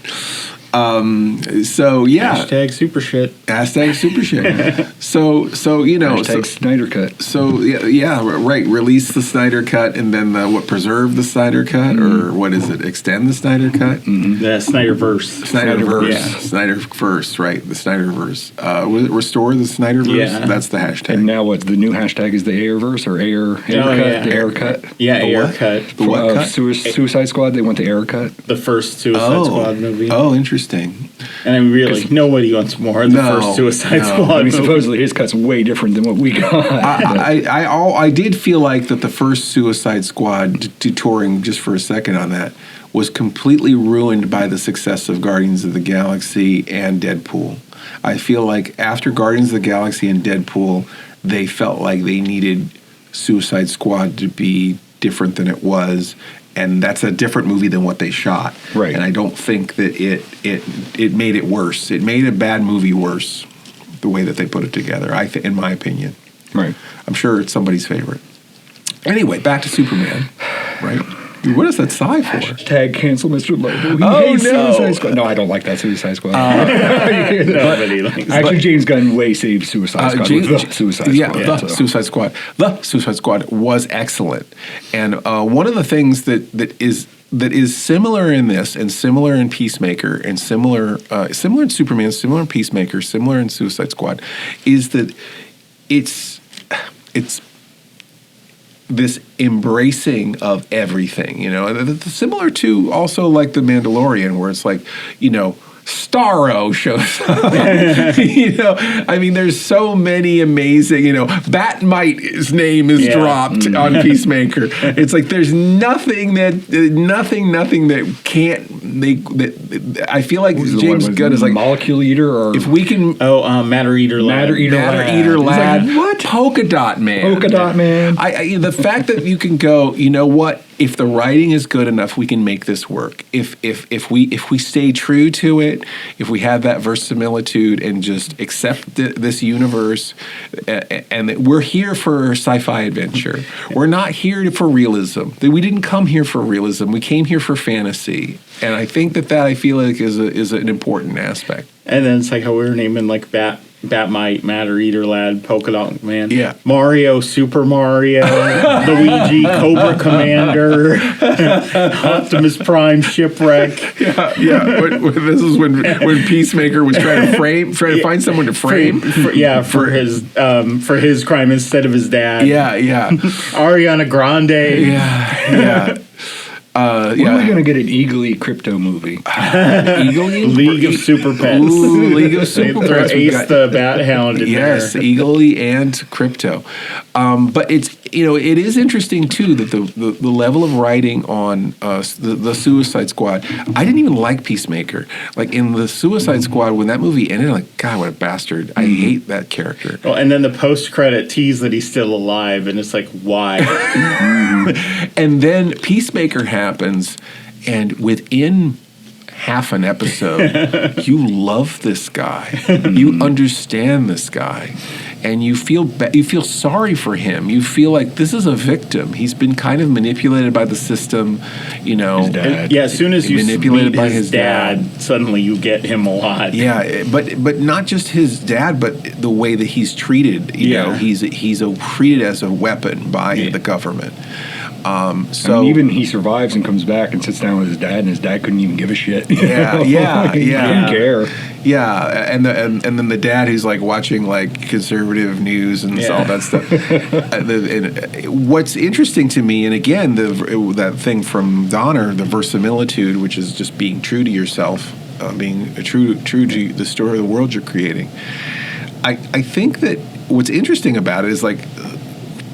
Hashtag super shit. Hashtag super shit. Hashtag Snyder Cut. So right. Release the Snyder Cut, and then preserve the Snyder Cut, or what is it? Extend the Snyder Cut. The Snyderverse. Snyderverse, right? The Snyderverse. Restore the Snyderverse. Yeah. That's the hashtag. And now what? The new hashtag is the Airverse or Air Cut. The Air Cut. Yeah, Air Cut. The what cut? Suicide Squad. They went to Air Cut. The first Suicide Squad movie. Oh, interesting. And I really, nobody wants more of the first Suicide Squad. I mean, supposedly his cut's way different than what we got. I did feel like that the first Suicide Squad, detouring just for a second on that, was completely ruined by the success of Guardians of the Galaxy and Deadpool. I feel like after Guardians of the Galaxy and Deadpool, they felt like they needed Suicide Squad to be different than it was. And that's a different movie than what they shot. Right. And I don't think that it made it worse. It made a bad movie worse, the way that they put it together, in my opinion. Right. I'm sure it's somebody's favorite. Anyway, back to Superman, right? Dude, what is that sigh for? Hashtag cancel Mr. Lobo. Suicide Squad. No, I don't like that Suicide Squad. Nobody likes Actually, James Gunn way saved Suicide Squad. The Suicide Squad. Suicide Squad. The Suicide Squad was excellent. And one of the things that is similar in this, and similar in Peacemaker, and similar in Superman, similar in Peacemaker, similar in Suicide Squad, is that it's this embracing of everything, similar to also like The Mandalorian, where it's like, Starro shows up. I mean, there's so many amazing, Batmite's name is dropped on Peacemaker. It's like there's nothing that can't that I feel like James Gunn is like Molecule Eater, or if we can Matter Eater Lad. Matter-Eater Lad. Like, what? Polka Dot Man. I the fact that you can go, what? If the writing is good enough, we can make this work. If we stay true to it, if we have that verisimilitude and just accept this universe, and that we're here for sci-fi adventure. We're not here for realism. We didn't come here for realism. We came here for fantasy, and I think that I feel like is an important aspect. And then it's like how we were naming like Batmite, Matter Eater Lad, Polka Dot Man, Mario, Super Mario, Luigi, Cobra Commander, Optimus Prime, Shipwreck. This is when Peacemaker was trying to find someone to frame. For his crime instead of his dad. Ariana Grande. When are we going to get an Eagly crypto movie? League of Super Pets. Ooh, League of Super Pets. Ace the Bat Hound in there. Eagly and crypto. But it is interesting too that the level of writing on the Suicide Squad. I didn't even like Peacemaker. Like in the Suicide Squad, when that movie ended, I'm like, God, what a bastard! I hate that character. Well, and then the post-credit tease that he's still alive, and it's like, why? And then Peacemaker happens, and within half an episode, you love this guy, you understand this guy, and you feel sorry for him. You feel like this is a victim. He's been kind of manipulated by the system, His dad. As soon as you manipulated meet by his dad, suddenly you get him a lot. Yeah, but not just his dad, but the way that he's treated. He's treated as a weapon by the government. Even he survives and comes back and sits down with his dad, and his dad couldn't even give a shit. Yeah. He didn't care. Yeah, and then the dad who's like watching like conservative news and all that stuff. What's interesting to me, and again, that thing from Donner, the verisimilitude, which is just being true to yourself, being true to the story of the world you're creating. I think that what's interesting about it is like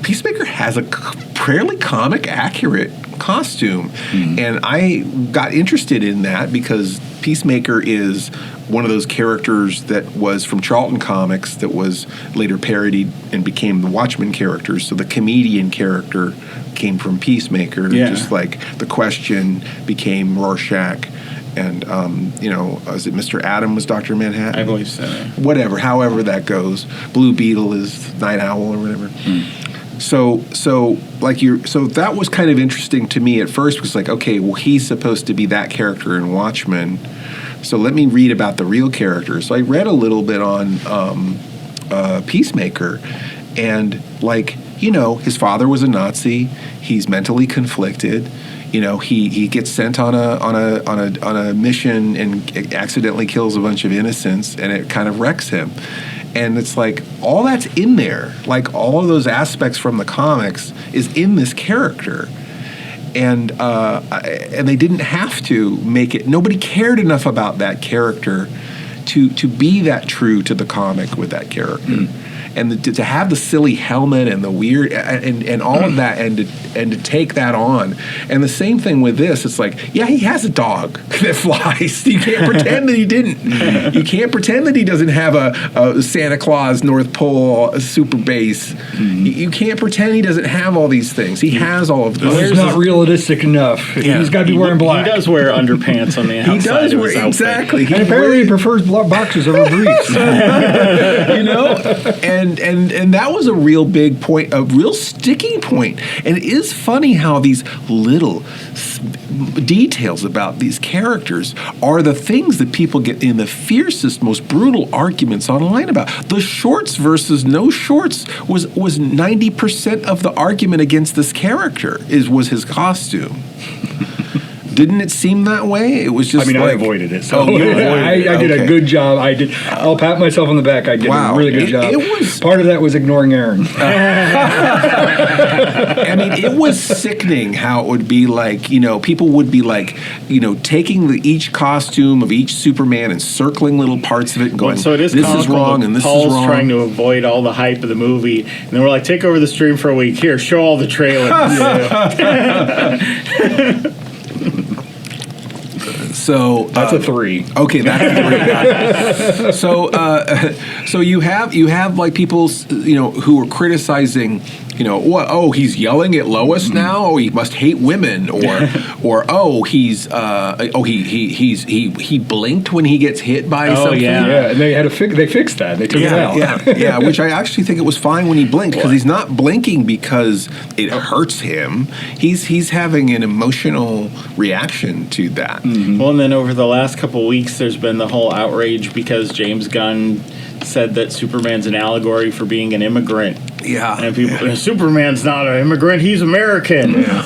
Peacemaker has a fairly comic accurate costume, and I got interested in that because Peacemaker is one of those characters that was from Charlton Comics that was later parodied and became the Watchmen characters. So the comedian character came from Peacemaker, just like the Question became Rorschach. And, is it Mr. Adam was Dr. Manhattan? I believe so. Whatever, however that goes. Blue Beetle is Night Owl or whatever. So that was kind of interesting to me at first. Because like, okay, well, he's supposed to be that character in Watchmen. So let me read about the real character. So I read a little bit on Peacemaker, and like, his father was a Nazi. He's mentally conflicted. He gets sent on a mission and accidentally kills a bunch of innocents, and it kind of wrecks him. And it's like all that's in there, like all of those aspects from the comics is in this character. And they didn't have to make it. Nobody cared enough about that character to be that true to the comic with that character. And to have the silly helmet and the weird and all of that and to take that on. And the same thing with this. It's like, yeah, he has a dog that flies. You can't pretend that he didn't. You can't pretend that he doesn't have a Santa Claus North Pole super base. You can't pretend he doesn't have all these things. He has all of those. It's not realistic enough. Yeah. He's got to be wearing black. He does wear underpants on the outside. He does of his wear, outfit. exactly. And apparently he prefers boxers over briefs. And that was a real big point, a real sticking point. And it is funny how these little details about these characters are the things that people get in the fiercest, most brutal arguments online about. The shorts versus no shorts was 90% of the argument against this character was his costume. Didn't it seem that way? It was just I avoided it. So you avoided it. I did a good job. I'll pat myself on the back. I did a really good job. It was, part of that was ignoring Aaron. I mean, it was sickening how it would be like, people would be like, taking each costume of each Superman and circling little parts of it and going, so it is this is wrong and this Paul's is wrong. Trying to avoid all the hype of the movie. And then we're like, take over the stream for a week. Here, show all the trailers. So that's a 3. Okay, that's a 3. So you have like people, who are criticizing, he's yelling at Lois now. Oh, he must hate women, or he blinked when he gets hit by something. Yeah, and they had to they fixed that. They took it out. Yeah, which I actually think it was fine when he blinked because he's not blinking because it hurts him. He's having an emotional reaction to that. Well, and then over the last couple of weeks, there's been the whole outrage because James Gunn said that Superman's an allegory for being an immigrant. Yeah. And people, Superman's not an immigrant, he's American. Yeah.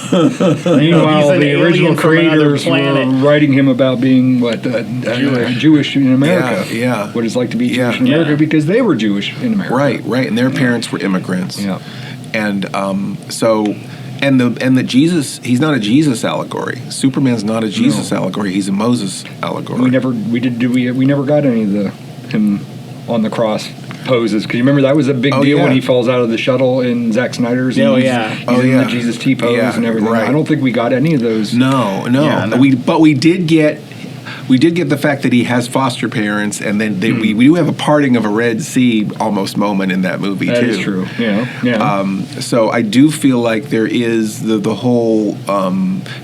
Meanwhile, the original creators were writing him about being, Jewish in America. Yeah. What it's like to be Jewish in America because they were Jewish in America. Right. And their parents were immigrants. Yeah. And And the Jesus, he's not a Jesus allegory. Superman's not a Jesus allegory. He's a Moses allegory. We never got any of him on the cross poses because you remember that was a big deal when he falls out of the shuttle in Zack Snyder's. He's in the Jesus T pose and everything. Right. I don't think we got any of those. No. But we did get the fact that he has foster parents, and then we do have a parting of a Red Sea almost moment in that movie too. That is true. Yeah. So I do feel like there is the whole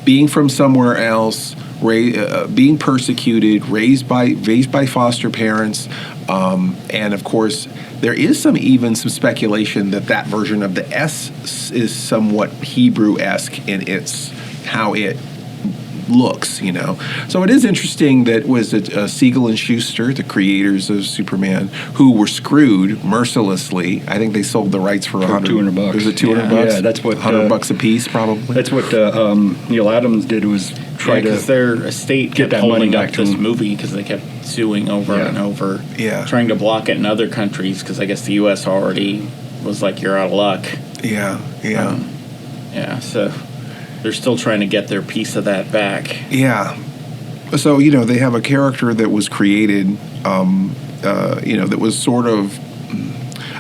being from somewhere else, being persecuted, raised by foster parents, and of course there is some speculation that version of the S is somewhat Hebrew-esque in its how it looks, you know. So it is interesting that was it Seidl and Schuster, the creators of Superman, who were screwed mercilessly. I think they sold the rights for $200. Was it $200? Yeah, that's what $100 a piece, probably. That's what Neil Adams did, was try to their estate get kept that money holding back up to this them. movie because they kept suing over and over, trying to block it in other countries because I guess the U.S. already was like, you're out of luck. So they're still trying to get their piece of that back. Yeah. So, you know, they have a character that was created, you know, that was sort of,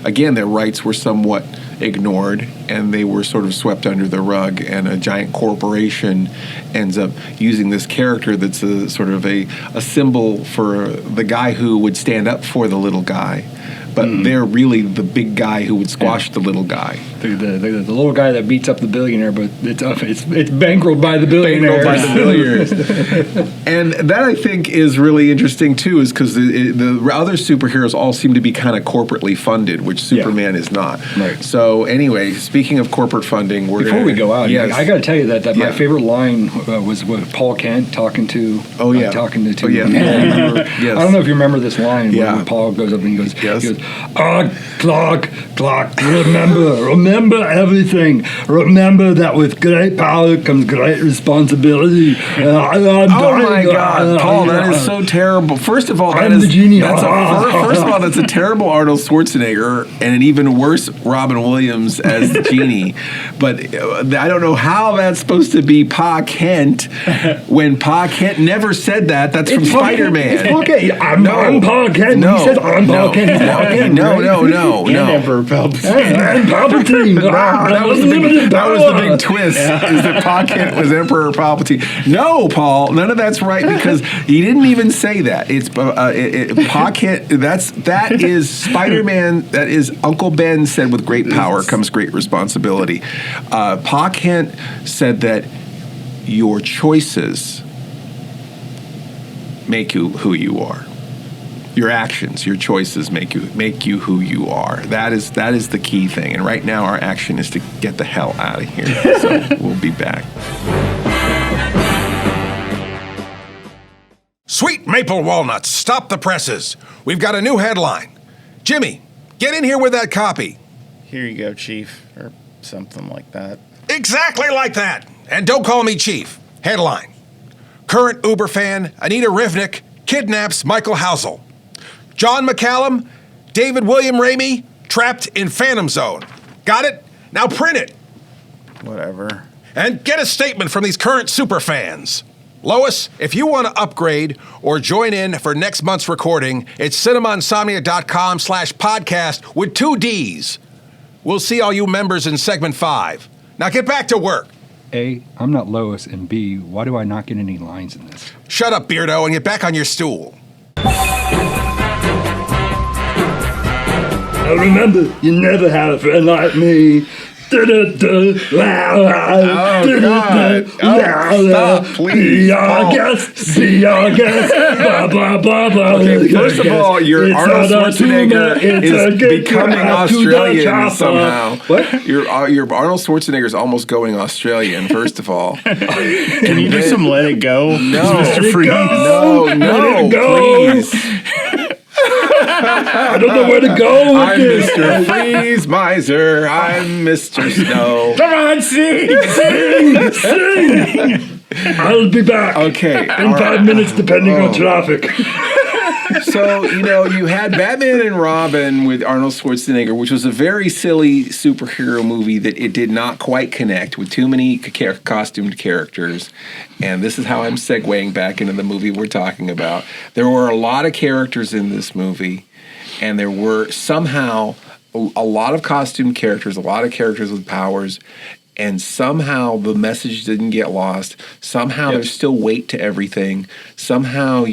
again, their rights were somewhat ignored and they were sort of swept under the rug, and a giant corporation ends up using this character that's a sort of a symbol for the guy who would stand up for the little guy. But they're really the big guy who would squash the little guy. The little guy that beats up the billionaire, but it's bankrolled by the billionaire. And that, I think, is really interesting, too, is because the other superheroes all seem to be kind of corporately funded, which Superman is not. Right. So, anyway, speaking of corporate funding, before we go out, I got to tell you that my favorite line was with Paul Kent talking to. Yes. I don't know if you remember this line when Paul goes up and he goes, Clark, remember everything. Remember that with great power comes great responsibility. Oh my God, Paul, that is so terrible. First of all, I'm the genie. First of all, that's a terrible Arnold Schwarzenegger and an even worse Robin Williams as the genie. But I don't know how that's supposed to be Pa Kent when Pa Kent never said that. That's from Spider-Man. It's Pa Kent. I'm Pa Kent. No, he said I'm Pa Kent. No. Emperor Palpatine. I'm Palpatine. That was the big twist, is that Pa Kent was Emperor Palpatine. No, Paul, none of that's right, because he didn't even say that. It's Pa Kent. That is Spider-Man. That is Uncle Ben said, with great power comes great responsibility. Pa Kent said that your choices make you who you are. Your actions, your choices make you who you are. That is the key thing. And right now, our action is to get the hell out of here. So we'll be back. Sweet maple walnuts, stop the presses. We've got a new headline. Jimmy, get in here with that copy. Here you go, Chief, or something like that. Exactly like that. And don't call me Chief. Headline. Current Uber fan Anita Rivnik kidnaps Michael Housel. John McCallum, David William Ramey, trapped in Phantom Zone. Got it? Now print it. Whatever. And get a statement from these current super fans. Lois, if you want to upgrade or join in for next month's recording, it's cinemainsomnia.com/podcast with 2 Ds. We'll see all you members in segment 5. Now get back to work. A, I'm not Lois, and B, why do I not get any lines in this? Shut up, Beardo, and get back on your stool. I remember you never had a friend like me. Oh, God. Stop, please. Be our guest. Be our guest. Okay, first of all, your Arnold Schwarzenegger is becoming Australian somehow. What? Your Arnold Schwarzenegger is almost going Australian, first of all. Can you do some Let It Go? No. Mr. Freeze. No, please. I don't know where to go with I'm this. Mr. Freeze Miser. I'm Mr. Snow. Come on, sing! I'll be back. Okay. In 5 minutes, depending on traffic. So, you had Batman and Robin with Arnold Schwarzenegger, which was a very silly superhero movie that it did not quite connect with too many costumed characters. And this is how I'm segueing back into the movie we're talking about. There were a lot of characters in this movie, and there were somehow a lot of costumed characters, a lot of characters with powers, and somehow the message didn't get lost. Somehow there's still weight to everything. Somehow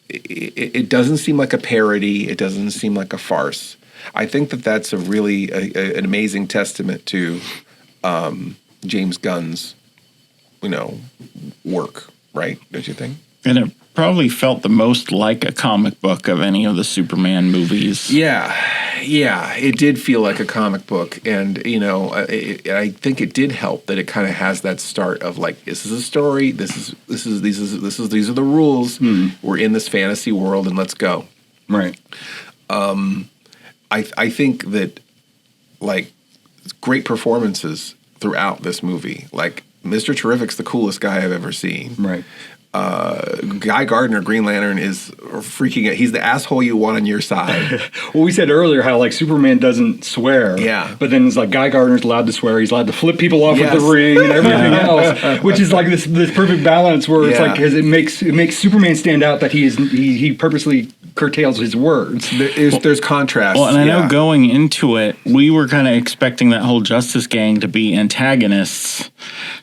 it doesn't seem like a parody. It doesn't seem like a farce. I think that's a really an amazing testament to James Gunn's, work, right? Don't you think? And probably felt the most like a comic book of any of the Superman movies. Yeah, it did feel like a comic book, and I think it did help that it kind of has that start of like, this is a story, these are the rules. We're in this fantasy world, and let's go. Right. I think that like great performances throughout this movie. Like Mr. Terrific's the coolest guy I've ever seen. Right. Guy Gardner, Green Lantern, is freaking out. He's the asshole you want on your side. Well, we said earlier how like Superman doesn't swear. Yeah. But then it's like Guy Gardner's allowed to swear. He's allowed to flip people off with the ring and everything else, which is like this perfect balance where it's like, because it makes Superman stand out that he purposely curtails his words. There's contrast. Well, and I know going into it, we were kind of expecting that whole Justice Gang to be antagonists.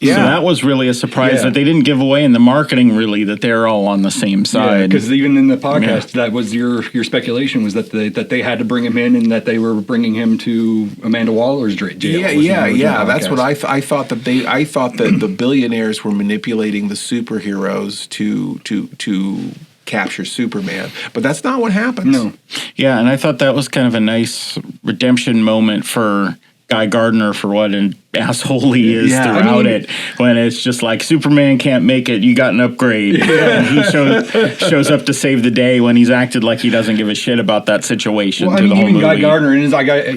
Yeah. So that was really a surprise that they didn't give away in the marketing, really, that they're all on the same side. Because even in the podcast, that was your speculation, was that they had to bring him in and that they were bringing him to Amanda Waller's jail. Yeah. That's what I thought that I thought that the billionaires were manipulating the superheroes to capture Superman, but that's not what happens. No. Yeah, and I thought that was kind of a nice redemption moment for Guy Gardner for what an asshole he is throughout it. When it's just like, Superman can't make it, you got an upgrade. And he shows up to save the day when he's acted like he doesn't give a shit about that situation. Well, the whole even movie. Guy Gardner, and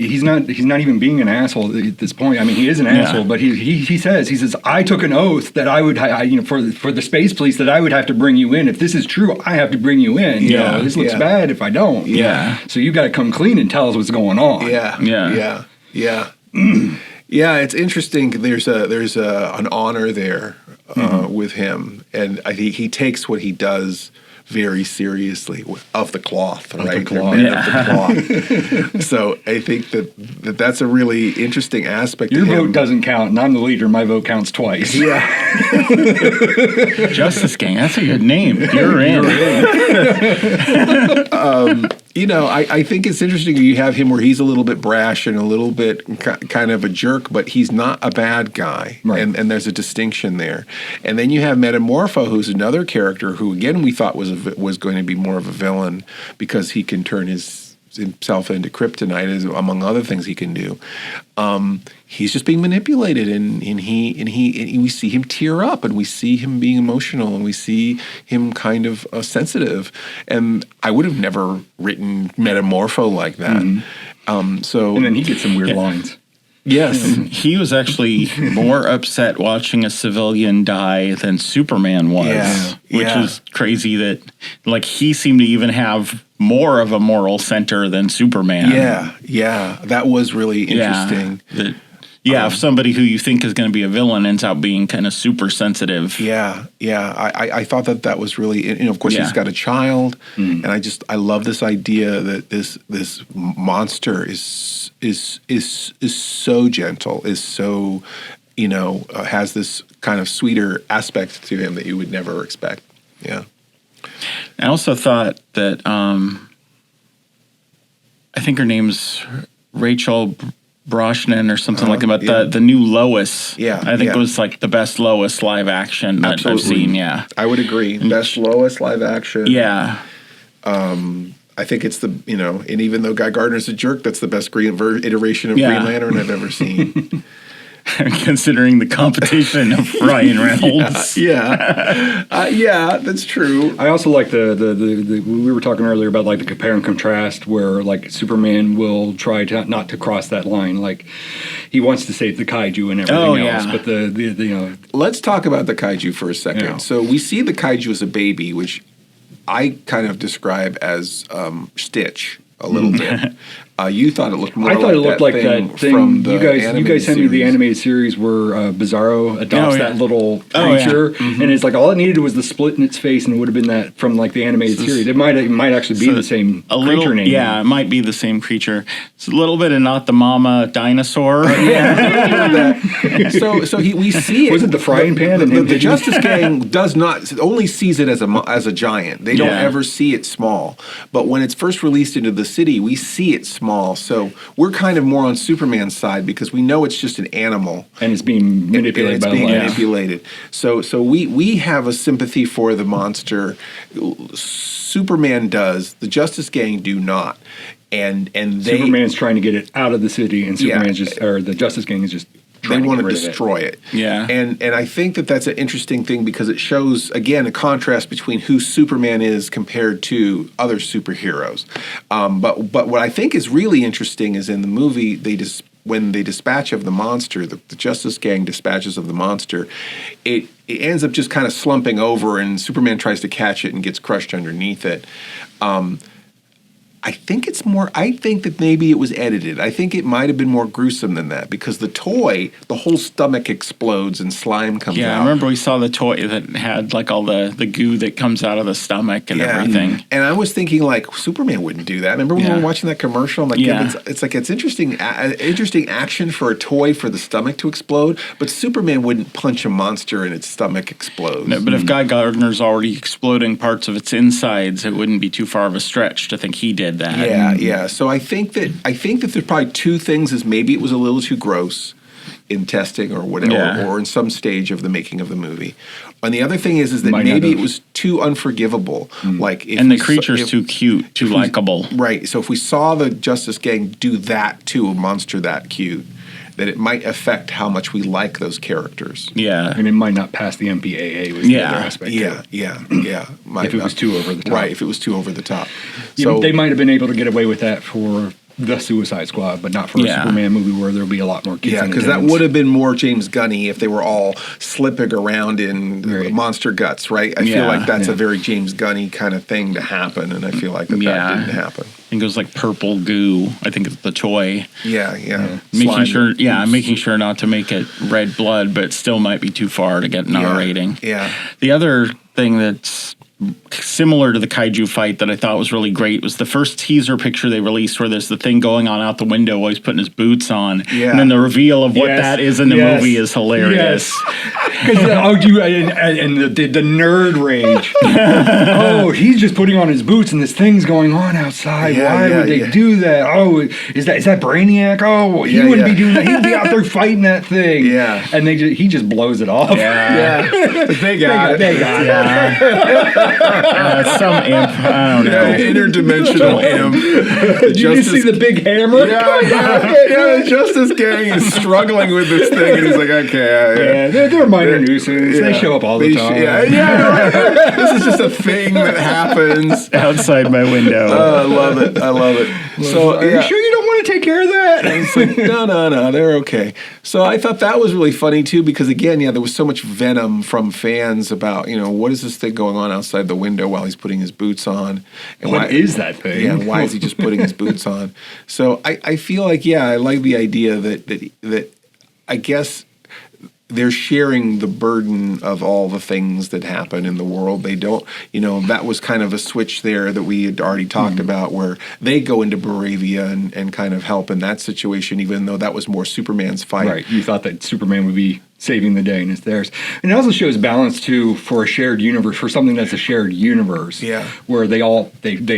he's not even being an asshole at this point. I mean, he is an asshole, but he says I took an oath that I would for the space police that I would have to bring you in. If this is true, I have to bring you in. This looks bad if I don't. Yeah. So you got to come clean and tell us what's going on. Yeah. Yeah, it's interesting. There's an honor there with him, and I think he takes what he does very seriously, of the cloth, right? The cloth. Of the cloth. So I think that's a really interesting aspect. Your of him. vote doesn't count, and I'm the leader. My vote counts twice. Yeah. Justice Gang. That's a good name. You're in. I think it's interesting you have him where he's a little bit brash and a little bit kind of a jerk, but he's not a bad guy. Right. And there's a distinction there. And then you have Metamorpho, who's another character who, again, we thought was going to be more of a villain because he can turn himself into kryptonite, among other things he can do. He's just being manipulated, and we see him tear up, and we see him being emotional, and we see him kind of sensitive. And I would have never written Metamorpho like that. Mm-hmm. And then he gets some weird lines. Yes. He was actually more upset watching a civilian die than Superman was, which is crazy that, like, he seemed to even have more of a moral center than Superman. Yeah. That was really interesting. If somebody who you think is going to be a villain ends up being kind of super sensitive. I thought that was really, of course he's got a child, and I love this idea that this monster is so gentle, is so, has this kind of sweeter aspect to him that you would never expect. Yeah. I also thought that I think her name's Rachel Brosnan or something like that, about the new Lois. I think it was like the best Lois live action that I've seen. I would agree. Best Lois live action. I think it's and even though Guy Gardner's a jerk, that's the best iteration of Green Lantern I've ever seen. Considering the competition of Ryan Reynolds. That's true. I also like the we were talking earlier about like the compare and contrast where like Superman will try not to cross that line. Like he wants to save the kaiju and everything else, but the Let's talk about the kaiju for a second. Yeah. So we see the kaiju as a baby, which I kind of describe as Stitch a little bit. You thought it looked more I thought it looked like that thing from the you guys sent me the animated series where Bizarro adopts that little creature, and it's like all it needed was the split in its face, and it would have been that from like the animated series. It might actually be the same creature name. Yeah, it might be the same creature. It's a little bit of Not the Mama dinosaur. So we see it. Was it the frying pan? The Justice Gang only sees it as a giant. They don't ever see it small. But when it's first released into the city, we see it small. small. So we're kind of more on Superman's side because we know it's just an animal. And it's being manipulated by life. Manipulated. So we have a sympathy for the monster. Superman does. The Justice Gang do not. And Superman's trying to get it out of the city, and the Justice Gang is just they want to destroy it. Yeah. And I think that's an interesting thing because it shows, again, a contrast between who Superman is compared to other superheroes. But what I think is really interesting is in the movie, when they dispatch of the monster, the Justice Gang dispatches of the monster, it ends up just kind of slumping over, and Superman tries to catch it and gets crushed underneath it. I think that maybe it was edited. I think it might have been more gruesome than that because the toy, the whole stomach explodes and slime comes out. Yeah, I remember we saw the toy that had like all the goo that comes out of the stomach and everything. And I was thinking like Superman wouldn't do that. Remember when we were watching that commercial? I'm like, it's interesting action for a toy for the stomach to explode, but Superman wouldn't punch a monster and its stomach explodes. No, but if Guy Gardner's already exploding parts of its insides, it wouldn't be too far of a stretch to think he did that. Yeah. So I think that there's probably two things: is maybe it was a little too gross in testing or whatever, or in some stage of the making of the movie. And the other thing is that maybe it was too unforgivable. Like, the creature's too cute, too likable. Right. So if we saw the Justice Gang do that to a monster that cute, that it might affect how much we like those characters. Yeah. And it might not pass the MPAA was the other aspect. Yeah. If it was too over the top. Right, if it was too over the top. So they might have been able to get away with that for the Suicide Squad, but not for a Superman movie where there'll be a lot more kids. Yeah, because that would have been more James Gunny if they were all slipping around in monster guts, right? I feel like that's a very James Gunny kind of thing to happen, and I feel like that didn't happen. I think it was like purple goo. I think it's the toy. Yeah. Making sure not to make it red blood, but it still might be too far to get an R rating. Yeah. The other thing that's similar to the kaiju fight that I thought was really great was the first teaser picture they released where there's the thing going on out the window while he's putting his boots on. Yeah. And then the reveal of what that is in the movie is hilarious. Because the nerd rage. Oh, he's just putting on his boots and this thing's going on outside. Why would they do that? Oh, is that Brainiac? Oh, he wouldn't be doing that. He'd be out there fighting that thing. Yeah. And he just blows it off. Yeah. They got it. Some imp. I don't know. Interdimensional imp. Did you just see the big hammer? The Justice Gang is struggling with this thing, and he's like, okay. They're minor nuisance. They show up all the time. This is just a thing that happens outside my window. I love it. So, are you sure you don't want to take care of that? And it's like, no, they're okay. So I thought that was really funny too, because again, there was so much venom from fans about, what is this thing going on outside the window while he's putting his boots on? And what is that thing? Yeah, why is he just putting his boots on? So I feel like, I like the idea that I guess they're sharing the burden of all the things that happen in the world. They don't, that was kind of a switch there that we had already talked about, where they go into Baravia and kind of help in that situation, even though that was more Superman's fight. Right. You thought that Superman would be saving the day, and it's theirs. And it also shows balance too for a shared universe, for something that's a shared universe. Yeah. Where they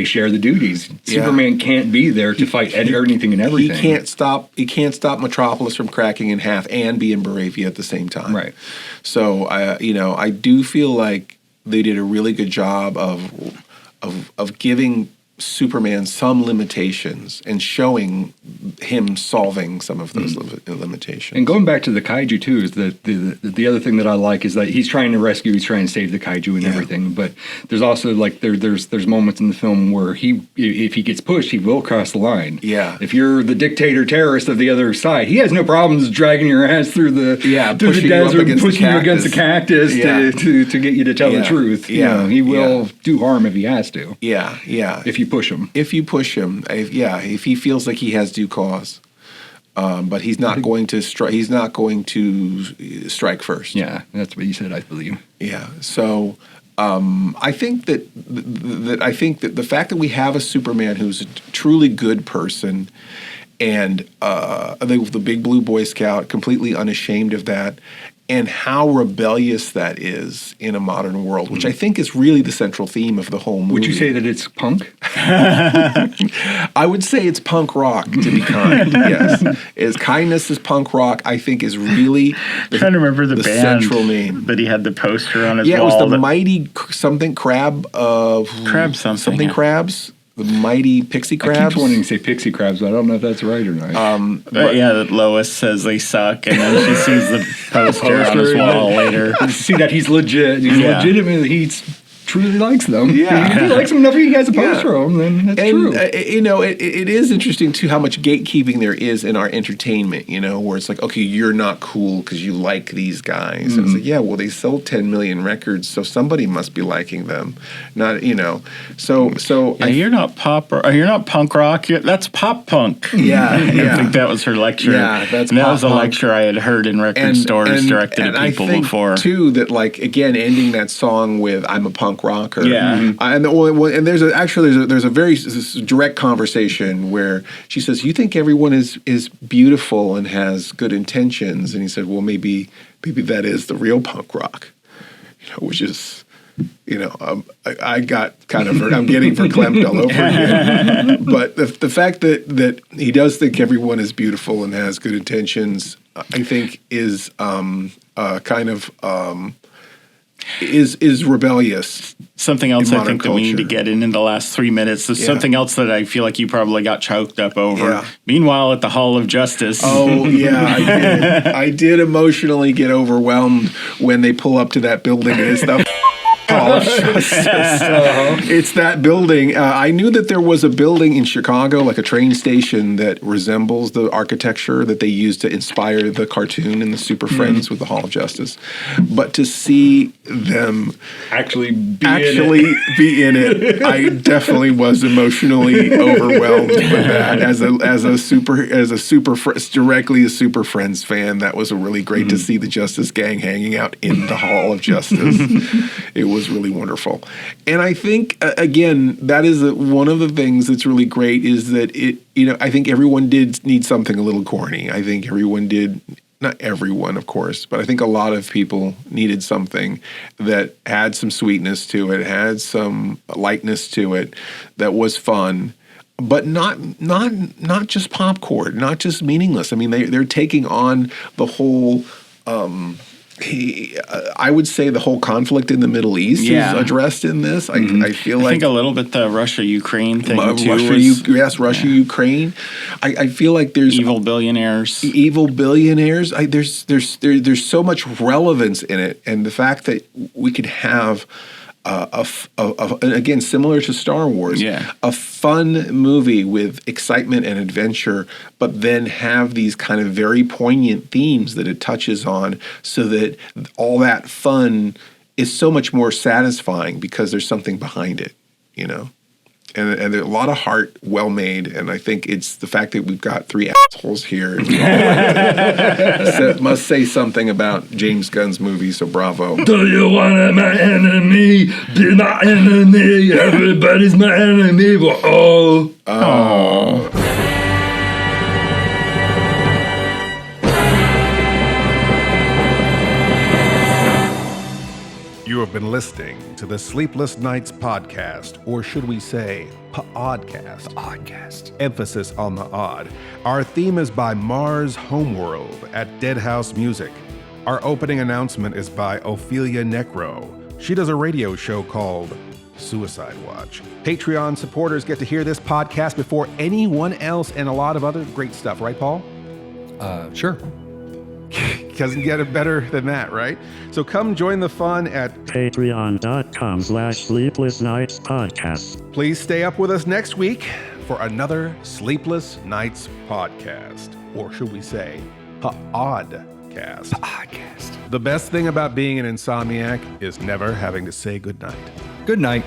share the duties. Superman can't be there to fight anything and everything. He can't stop Metropolis from cracking in half and be in Baravia at the same time. Right. So I do feel like they did a really good job of giving Superman some limitations and showing him solving some of those limitations. And going back to the kaiju too, is that the other thing that I like is that he's trying to rescue, he's trying to save the kaiju and everything. But there's also like there's moments in the film where if he gets pushed, he will cross the line. Yeah. If you're the dictator terrorist of the other side, he has no problems dragging your ass through the desert, pushing you against the cactus to get you to tell the truth. He will do harm if he has to. Yeah. If you push him. If he feels like he has due cause, but he's not going to strike. He's not going to strike first. Yeah, that's what you said, I believe. Yeah. So I think that the fact that we have a Superman who's a truly good person, and the big blue Boy Scout, completely unashamed of that, and how rebellious that is in a modern world, which I think is really the central theme of the whole movie. Would you say that it's punk? I would say it's punk rock, to be kind. Yes, as kindness is punk rock, I think is really I'm trying to remember the band central name that he had the poster on his wall. Yeah, it was the Mighty something crab something crabs. The Mighty Pixie Crabs. I keep wanting to say Pixie Crabs, but I don't know if that's right or not. But that Lois says they suck, and then she sees the poster on his wall later. See that he's legit. He's legitimately, truly likes them. Yeah. If he likes them enough, he has a poster of them, then that's true. It is interesting, too, how much gatekeeping there is in our entertainment, where it's like, okay, you're not cool because you like these guys. And it's like, yeah, well, they sold 10 million records, so somebody must be liking them. Not, so you're not pop, or you're not punk rock, that's pop punk. Yeah, I think that was her lecture. Yeah, that was a lecture I had heard in record stores directed at people before. Too, that, like, again, ending that song with "I'm a punk rocker." Yeah, and there's a very direct conversation where she says, "You think everyone is beautiful and has good intentions?" And he said, "Well, maybe that is the real punk rock," which is. I got kind of, I'm getting verklempt all over again. But the fact that he does think everyone is beautiful and has good intentions, I think is is rebellious. Something else I think culture. that we need to get in the last 3 minutes is something else that I feel like you probably got choked up over. Yeah. Meanwhile, at the Hall of Justice. Oh, yeah, I did emotionally get overwhelmed when they pull up to that building and it's the Hall of Justice. It's that building. I knew that there was a building in Chicago, like a train station, that resembles the architecture that they used to inspire the cartoon in the Super Friends with the Hall of Justice. But to see them actually be in it, I definitely was emotionally overwhelmed with that. As a Super Friends fan, that was really great to see the Justice Gang hanging out in the Hall of Justice. It was really wonderful. And I think, again, that is one of the things that's really great is that I think everyone did need something a little corny. I think everyone did, not everyone, of course, but I think a lot of people needed something that had some sweetness to it, had some lightness to it, that was fun. But not just popcorn, not just meaningless. I mean, they're taking on the whole... I would say the whole conflict in the Middle East is addressed in this. I feel like... I think a little bit the Russia-Ukraine thing, too. Russia-Ukraine. I feel like there's... Evil billionaires. There's so much relevance in it. And the fact that we could have... again, similar to Star Wars, a fun movie with excitement and adventure, but then have these kind of very poignant themes that it touches on so that all that fun is so much more satisfying because there's something behind it, And there's a lot of heart well made, and I think it's the fact that we've got three assholes here must say something about James Gunn's movie, so bravo. Do you want to my enemy? Be my enemy. Everybody's my enemy. We're all. You have been listening to the Sleepless Nights podcast, or should we say, pODDcast. pODDcast. Emphasis on the odd. Our theme is by Mars Homeworld at Deadhouse Music. Our opening announcement is by Ophelia Necro. She does a radio show called Suicide Watch. Patreon supporters get to hear this podcast before anyone else and a lot of other great stuff, right, Paul? Sure. Doesn't get it better than that, right? So come join the fun at patreon.com/Sleepless Nights Podcast. Please stay up with us next week for another Sleepless Nights podcast. Or should we say, pODDcast. pODDcast. The best thing about being an insomniac is never having to say goodnight. Good night.